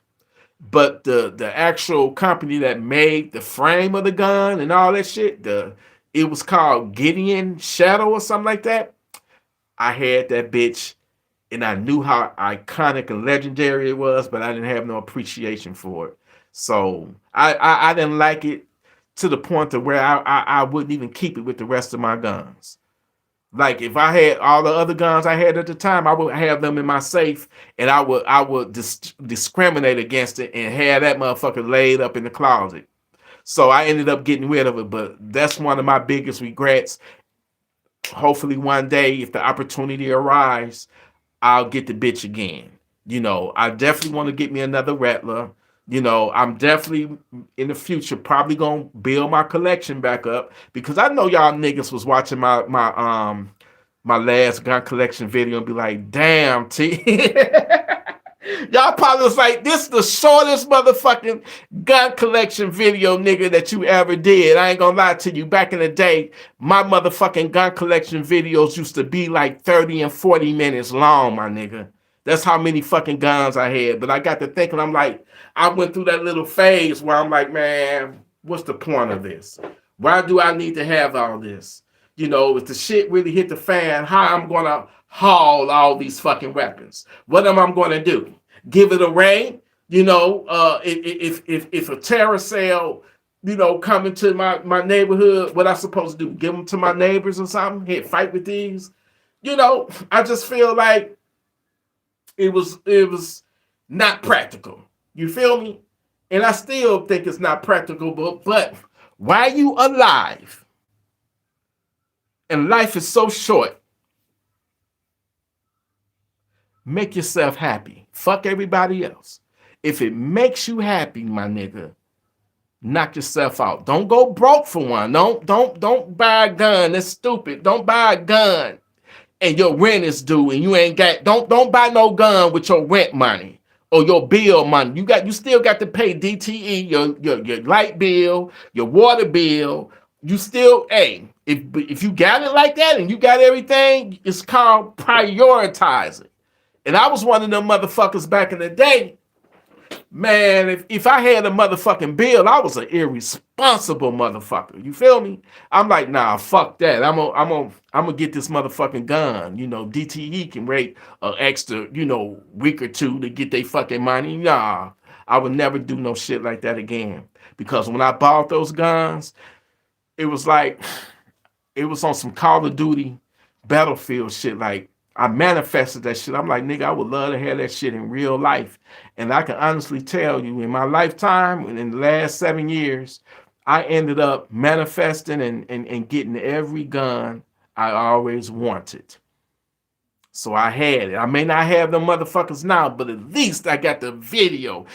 But the actual company that made the frame of the gun and all that shit, it was called Gideon Shadow or something like that. I had that bitch and I knew how iconic and legendary it was, but I didn't have no appreciation for it. So I didn't like it to the point to where I wouldn't even keep it with the rest of my guns. Like if I had all the other guns I had at the time, I would have them in my safe, and I would discriminate against it and have that motherfucker laid up in the closet. So I ended up getting rid of it, but that's one of my biggest regrets. Hopefully one day, if the opportunity arises, I'll get the bitch again. I definitely want to get me another Rattler. I'm definitely in the future probably gonna build my collection back up, because I know y'all niggas was watching my last gun collection video and be like, damn, T. Y'all probably was like, this is the shortest motherfucking gun collection video, nigga, that you ever did. I ain't gonna lie to you. Back in the day, my motherfucking gun collection videos used to be like 30 and 40 minutes long, my nigga. That's how many fucking guns I had. But I got to thinking, I'm like, I went through that little phase where I'm like, man, what's the point of this? Why do I need to have all this? If the shit really hit the fan, how I'm going to haul all these fucking weapons? What am I going to do? Give it a ray? If a terror cell, come into my neighborhood, what I supposed to do? Give them to my neighbors or something? Hit fight with these? I just feel like it was not practical. You feel me? And I still think it's not practical, but while you alive and life is so short, make yourself happy. Fuck everybody else. If it makes you happy, my nigga, knock yourself out. Don't go broke for one. Don't buy a gun. That's stupid. Don't buy a gun and your rent is due and you ain't got, don't buy no gun with your rent money or your bill money. You still got to pay DTE, your light bill, your water bill. You still, if you got it like that and you got everything, it's called prioritizing. And I was one of them motherfuckers back in the day. Man, if I had a motherfucking bill, I was an irresponsible motherfucker. You feel me? I'm like, nah, fuck that. I'm gonna get this motherfucking gun. DTE can wait an extra, week or two to get their fucking money. Nah, I would never do no shit like that again. Because when I bought those guns, it was like, it was on some Call of Duty Battlefield shit. Like, I manifested that shit. I'm like, nigga, I would love to have that shit in real life. And I can honestly tell you, in my lifetime, in the last 7 years, I ended up manifesting and getting every gun I always wanted. So I had it. I may not have them motherfuckers now, but at least I got the video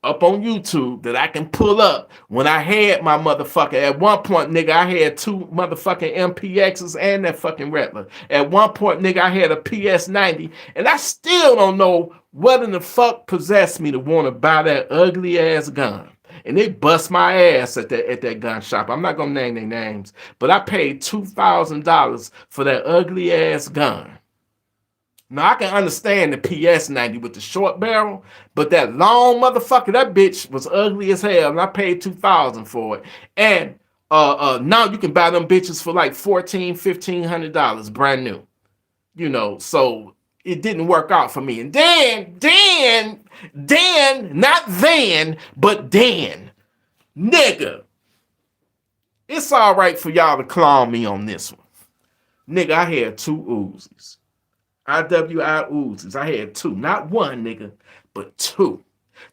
up on YouTube that I can pull up when I had my motherfucker. At one point, nigga, I had 2 motherfucking MPXs and that fucking Rattler. At one point, nigga, I had a PS90, and I still don't know what in the fuck possessed me to want to buy that ugly ass gun. And they bust my ass at that gun shop. I'm not gonna name their names, but I paid $2,000 for that ugly ass gun. Now I can understand the PS90 with the short barrel, but that long motherfucker, that bitch was ugly as hell, and I paid $2,000 for it. And now you can buy them bitches for like $1,400-$1,500 brand new. You know, so it didn't work out for me. And then, not then, but then, nigga, it's all right for y'all to clown me on this one. Nigga, I had 2 Uzis. IWI Uzis. I had 2, not 1, nigga, but 2.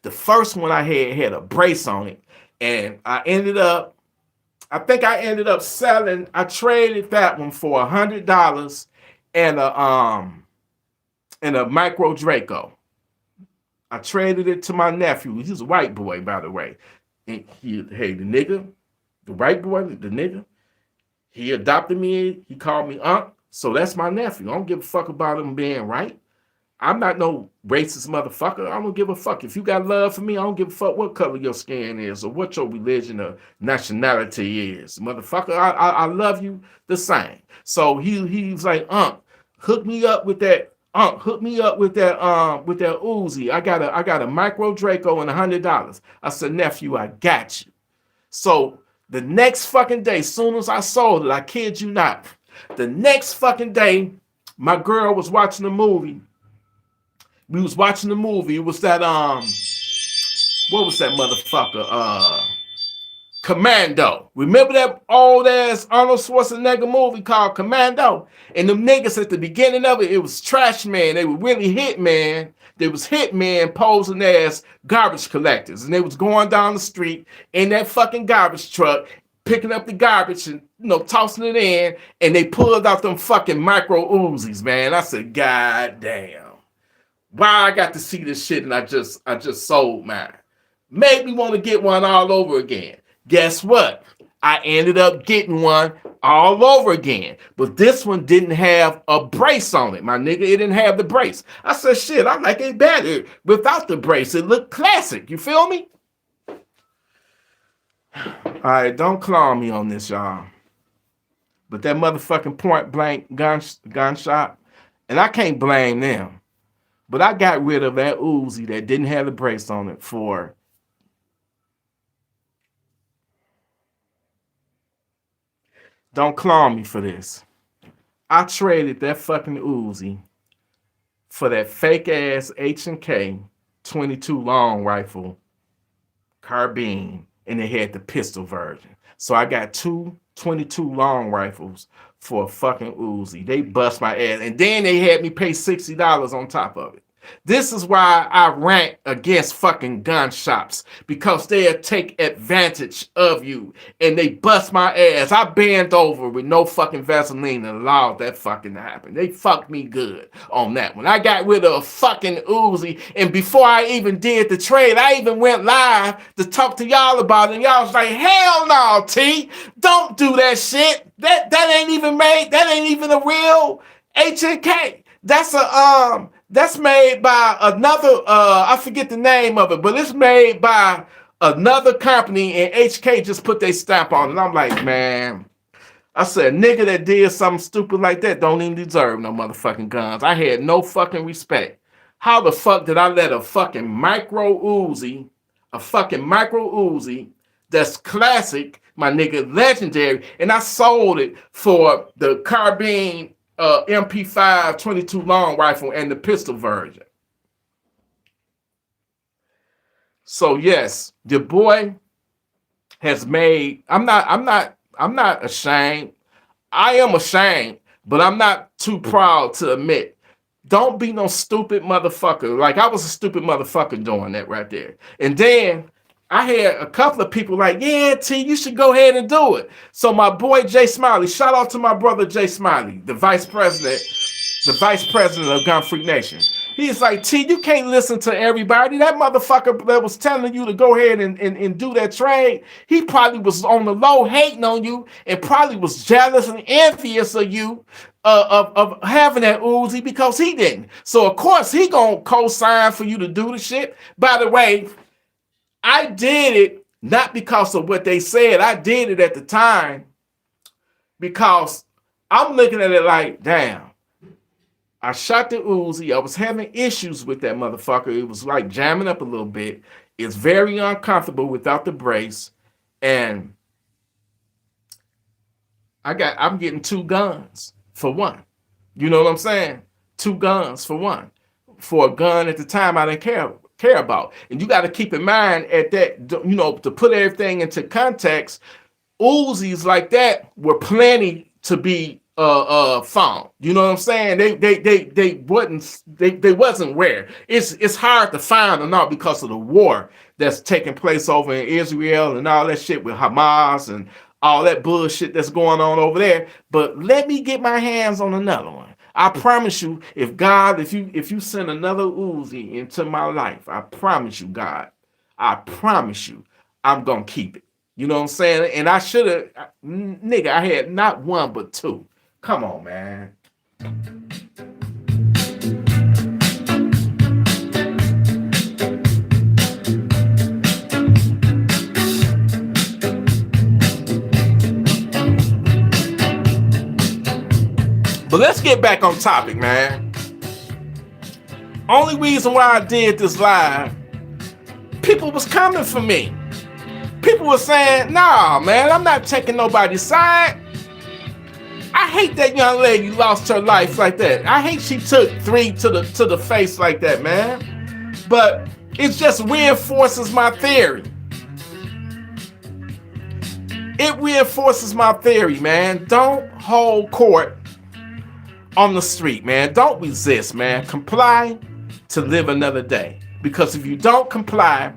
The first one I had a brace on it, and I think I ended up selling. I traded that one for $100 and a micro Draco. I traded it to my nephew. He's a white boy, by the way. And the white boy, the nigga, he adopted me. He called me Unc. So that's my nephew. I don't give a fuck about him being right. I'm not no racist motherfucker. I don't give a fuck. If you got love for me, I don't give a fuck what color your skin is or what your religion or nationality is. Motherfucker, I love you the same. So he's like, hook me up with that. Hook me up with that Uzi. I got a micro Draco and $100. I said, nephew, I got you. So the next fucking day, soon as I sold it, I kid you not, the next fucking day, my girl was watching the movie. We was watching the movie. It was that what was that motherfucker? Commando. Remember that old ass Arnold Schwarzenegger movie called Commando? And them niggas at the beginning of it, it was trash man. They were really hitman. There was hitmen posing as garbage collectors, and they was going down the street in that fucking garbage truck, picking up the garbage and tossing it in, and they pulled out them fucking micro Uzis, man. I said, God damn. Why I got to see this shit and I just sold mine. Made me want to get one all over again. Guess what? I ended up getting one all over again. But this one didn't have a brace on it, my nigga. It didn't have the brace. I said, shit, I like it better without the brace. It looked classic. You feel me? All right, don't clown me on this, y'all. But that motherfucking point blank gun shop, and I can't blame them. But I got rid of that Uzi that didn't have the brace on it for don't clown me for this. I traded that fucking Uzi for that fake ass H&K 22 long rifle carbine, and it had the pistol version. So I got 2 22 long rifles for a fucking Uzi. They bust my ass, and then they had me pay $60 on top of it. This is why I rant against fucking gun shops, because they'll take advantage of you and they bust my ass. I bent over with no fucking Vaseline and allowed that fucking to happen. They fucked me good on that one. I got rid of a fucking Uzi, and before I even did the trade, I even went live to talk to y'all about it, and y'all was like, hell no, T, don't do that shit. That ain't even made, that ain't even a real H&K. That's made by another, I forget the name of it, but it's made by another company, and HK just put their stamp on it. And I'm like, man, I said, nigga that did something stupid like that don't even deserve no motherfucking guns. I had no fucking respect. How the fuck did I let a fucking micro Uzi that's classic, my nigga, legendary, and I sold it for the carbine MP5 22 long rifle and the pistol version. So yes, the boy has made, I'm not ashamed. I am ashamed, but I'm not too proud to admit Don't be no stupid motherfucker. Like I was a stupid motherfucker doing that right there. And then I had a couple of people like, yeah, T, you should go ahead and do it. So my boy Jay Smiley, shout out to my brother Jay Smiley, the vice president of Gun Freak Nation. He's like, T, you can't listen to everybody. That motherfucker that was telling you to go ahead and do that trade, he probably was on the low hating on you and probably was jealous and envious of you of having that Uzi because he didn't. So, of course, he gonna co-sign for you to do the shit. By the way, I did it not because of what they said. I did it at the time because I'm looking at it like, damn, I shot the Uzi. I was having issues with that motherfucker. It was like jamming up a little bit. It's very uncomfortable without the brace. And I'm getting 2 guns for one. You know what I'm saying? 2 guns for one. For a gun at the time I didn't care about. And you got to keep in mind at that, to put everything into context, Uzis like that were plenty to be found. You know what I'm saying? They wasn't rare. It's hard to find them now because of the war that's taking place over in Israel and all that shit with Hamas and all that bullshit that's going on over there. But let me get my hands on another one. I promise you, if you send another Uzi into my life, I promise you, God, I promise you, I'm gonna keep it. You know what I'm saying? And I should have, nigga, I had not 1 but 2. Come on, man. But let's get back on topic, man. Only reason why I did this live, people was coming for me. People were saying, nah, man, I'm not taking nobody's side. I hate that young lady lost her life like that. I hate she took 3 to the face like that, man. But it just reinforces my theory. It reinforces my theory, man. Don't hold court on the street, man. Don't resist, man. Comply to live another day. Because if you don't comply,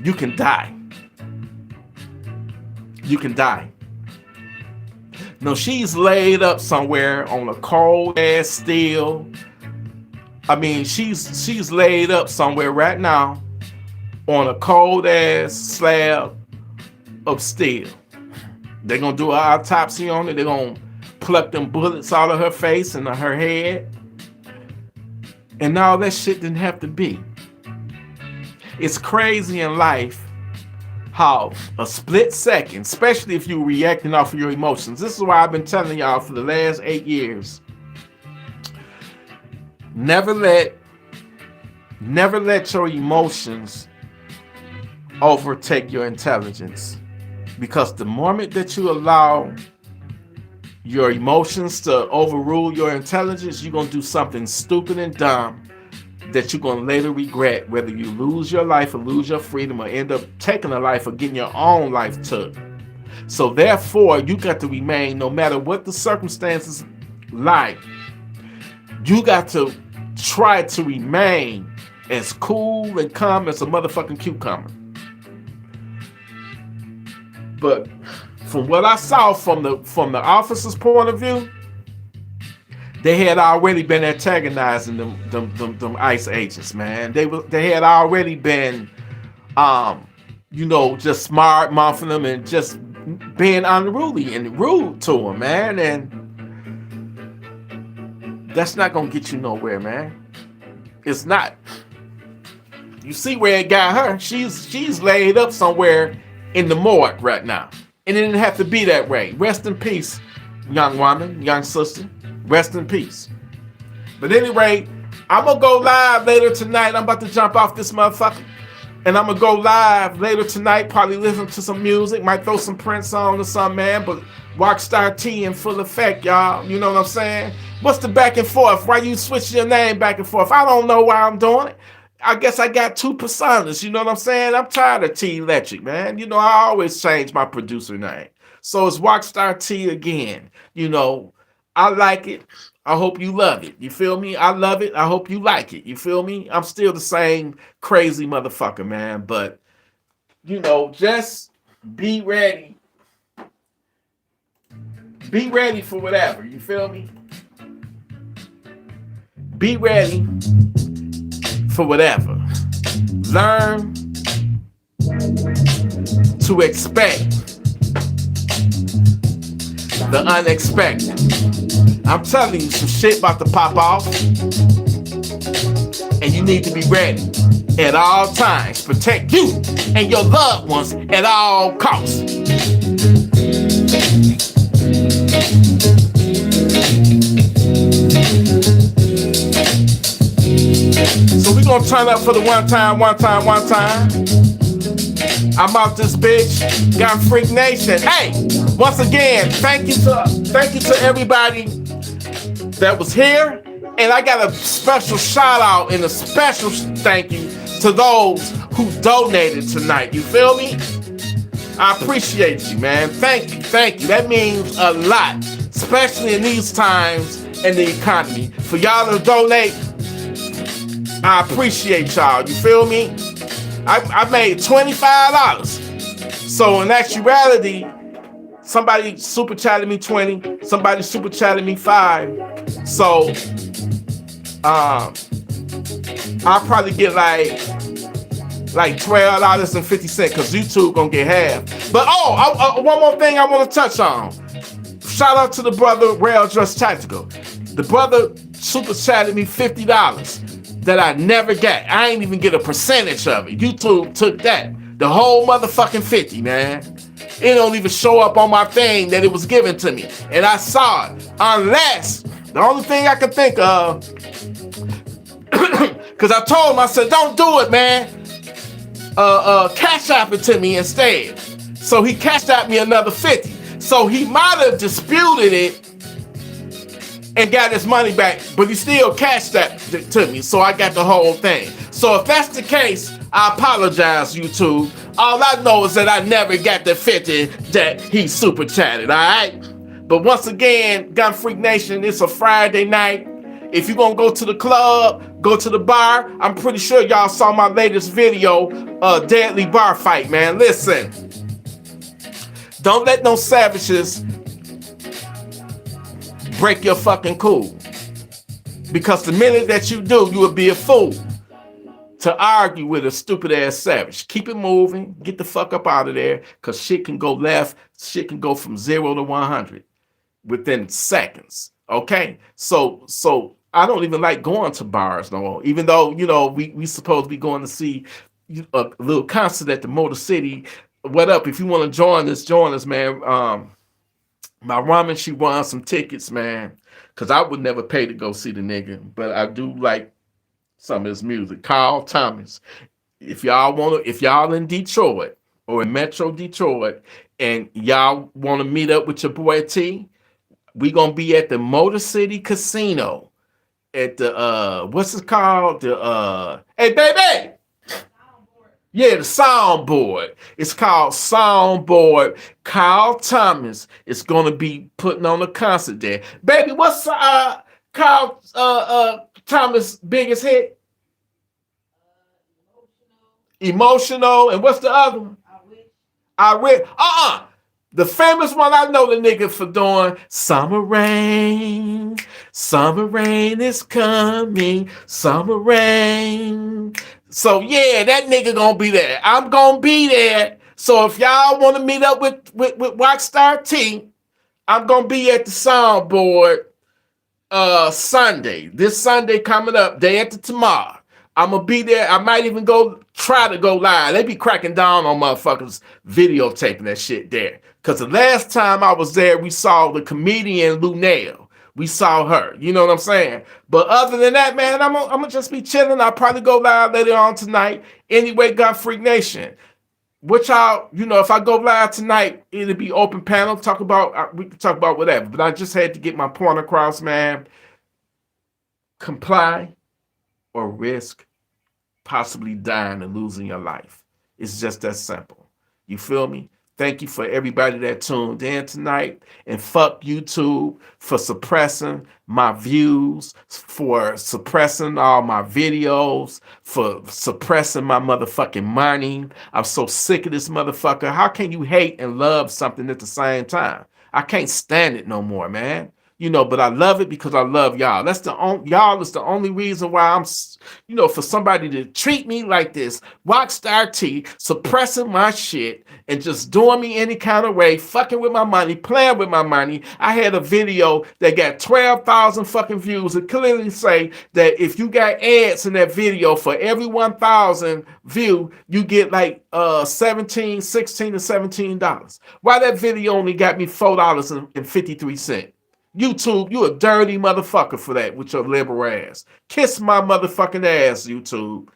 you can die. You can die. No, she's laid up somewhere on a cold ass steel. I mean, she's laid up somewhere right now on a cold ass slab of steel. They're gonna do an autopsy on it. They're gonna pluck them bullets out of her face and her head. And all that shit didn't have to be. It's crazy in life how a split second, especially if you're reacting off of your emotions. This is why I've been telling y'all for the last 8 years. Never let your emotions overtake your intelligence. Because the moment that you allow your emotions to overrule your intelligence, you're going to do something stupid and dumb that you're going to later regret, whether you lose your life or lose your freedom or end up taking a life or getting your own life took. So therefore, you got to remain, no matter what the circumstances like, you got to try to remain as cool and calm as a motherfucking cucumber. But from what I saw from the officer's point of view, they had already been antagonizing them ICE agents, man. They had already been, just smart mouthing them and just being unruly and rude to them, man. And that's not gonna get you nowhere, man. It's not. You see where it got her? She's laid up somewhere in the morgue right now, and it didn't have to be that way. Rest in peace, young woman, young sister. Rest in peace. But anyway, I'm going to go live later tonight. I'm about to jump off this motherfucker. And I'm going to go live later tonight, probably listen to some music. Might throw some Prince on or something, man. But Rockstar T in full effect, y'all. You know what I'm saying? What's the back and forth? Why you switch your name back and forth? I don't know why I'm doing it. I guess I got 2 personas. You know what I'm saying? I'm tired of TElectrik, man. You know, I always change my producer name. So it's Rockstar T again. You know, I like it. I hope you love it. You feel me? I love it. I hope you like it. You feel me? I'm still the same crazy motherfucker, man. But, just be ready. Be ready for whatever. You feel me? Be ready for whatever. Learn to expect the unexpected. I'm telling you, some shit about to pop off, and you need to be ready at all times. Protect you and your loved ones at all costs. So we're gonna turn up for the one time. I'm out this bitch. Got Freak Nation. Hey, once again, thank you to everybody that was here. And I got a special shout out and a special thank you to those who donated tonight. You feel me? I appreciate you, man. Thank you. That means a lot, especially in these times in the economy. For y'all to donate, I appreciate y'all. You feel me? I made $25. So in actuality, somebody super chatted me 20, somebody super chatted me 5. So I'll probably get like $12.50 because YouTube gonna get half. But one more thing I want to touch on. Shout out to the brother Rail Just Tactical. The brother super chatted me $50 that I never got. I ain't even get a percentage of it. YouTube took that. The whole motherfucking 50, man. It don't even show up on my thing that it was given to me. And I saw it. Unless, the only thing I can think of, because I told him, I said, don't do it, man. Cash app it to me instead. So he cashed out me another 50. So he might have disputed it and got his money back, but he still cashed that to me, so I got the whole thing. So if that's the case, I apologize, YouTube. All I know is that I never got the 50 that he super chatted, all right? But once again, Gun Freak Nation, it's a Friday night. If you're gonna go to the club, go to the bar, I'm pretty sure y'all saw my latest video, Deadly Bar Fight, man. Listen, don't let no savages break your fucking cool. Because the minute that you do, you will be a fool to argue with a stupid ass savage. Keep it moving. Get the fuck up out of there. Because shit can go left. Shit can go from 0 to 100 within seconds. Okay? So I don't even like going to bars no more. Even though, we supposed to be going to see a little concert at the Motor City. What up? If you want to join us, man. My woman, she won some tickets, man. Because I would never pay to go see the nigga. But I do like some of his music. Carl Thomas. If y'all in Detroit or in Metro Detroit and y'all want to meet up with your boy T, we gonna be at the Motor City Casino at the what's it called? Hey baby! Yeah, the soundboard. It's called Soundboard. Carl Thomas is gonna be putting on a concert there. Baby, what's Carl Thomas' biggest hit? Emotional. And what's the other one? I wish. The famous one I know the nigga for doing Summer Rain is coming, summer rain. So yeah, that nigga gonna be there. I'm gonna be there. So if y'all want to meet up with Rockstar T, I'm gonna be at the soundboard Sunday. This Sunday coming up, day after tomorrow. I'm gonna be there. I might even try to go live. They be cracking down on motherfuckers videotaping that shit there. Cause the last time I was there, we saw the comedian Lunel. We saw her. You know what I'm saying? But other than that, man, I'm gonna just be chilling. I'll probably go live later on tonight. Anyway, Gun Freak Nation. What y'all, if I go live tonight, it'll be open panel. We can talk about whatever. But I just had to get my point across, man. Comply or risk possibly dying and losing your life. It's just that simple. You feel me? Thank you for everybody that tuned in tonight. And fuck YouTube for suppressing my views, for suppressing all my videos, for suppressing my motherfucking money. I'm so sick of this motherfucker. How can you hate and love something at the same time? I can't stand it no more, man. But I love it because I love y'all. Y'all is the only reason why for somebody to treat me like this, Rockstar T, suppressing my shit and just doing me any kind of way, fucking with my money, playing with my money. I had a video that got 12,000 fucking views. It clearly say that if you got ads in that video, for every 1,000 view, you get like $16 and $17. Why that video only got me $4.53? YouTube, you a dirty motherfucker for that with your liberal ass. Kiss my motherfucking ass, YouTube.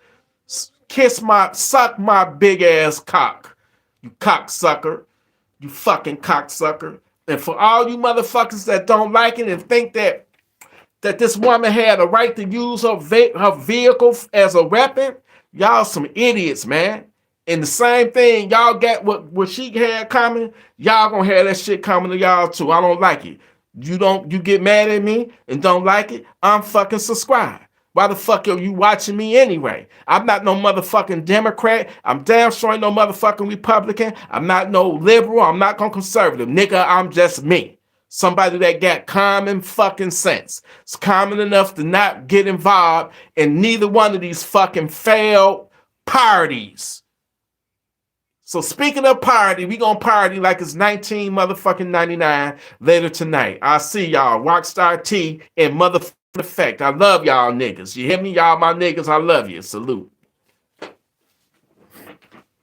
Suck my big ass cock. You cocksucker. You fucking cocksucker. And for all you motherfuckers that don't like it and think that this woman had a right to use her vehicle as a weapon, y'all some idiots, man. And the same thing, y'all got what she had coming, y'all gonna have that shit coming to y'all too. I don't like it. You get mad at me and don't like it, I'm fucking subscribed. Why the fuck are you watching me anyway? I'm not no motherfucking Democrat. I'm damn sure ain't no motherfucking Republican. I'm not no liberal. I'm not no conservative. Nigga, I'm just me. Somebody that got common fucking sense. It's common enough to not get involved in neither one of these fucking failed parties. So speaking of party, we gonna party like it's 19 motherfucking 99 later tonight. I'll see y'all. Rockstar T and motherfucking Effect. I love y'all niggas. You hear me? Y'all my niggas. I love you. Salute.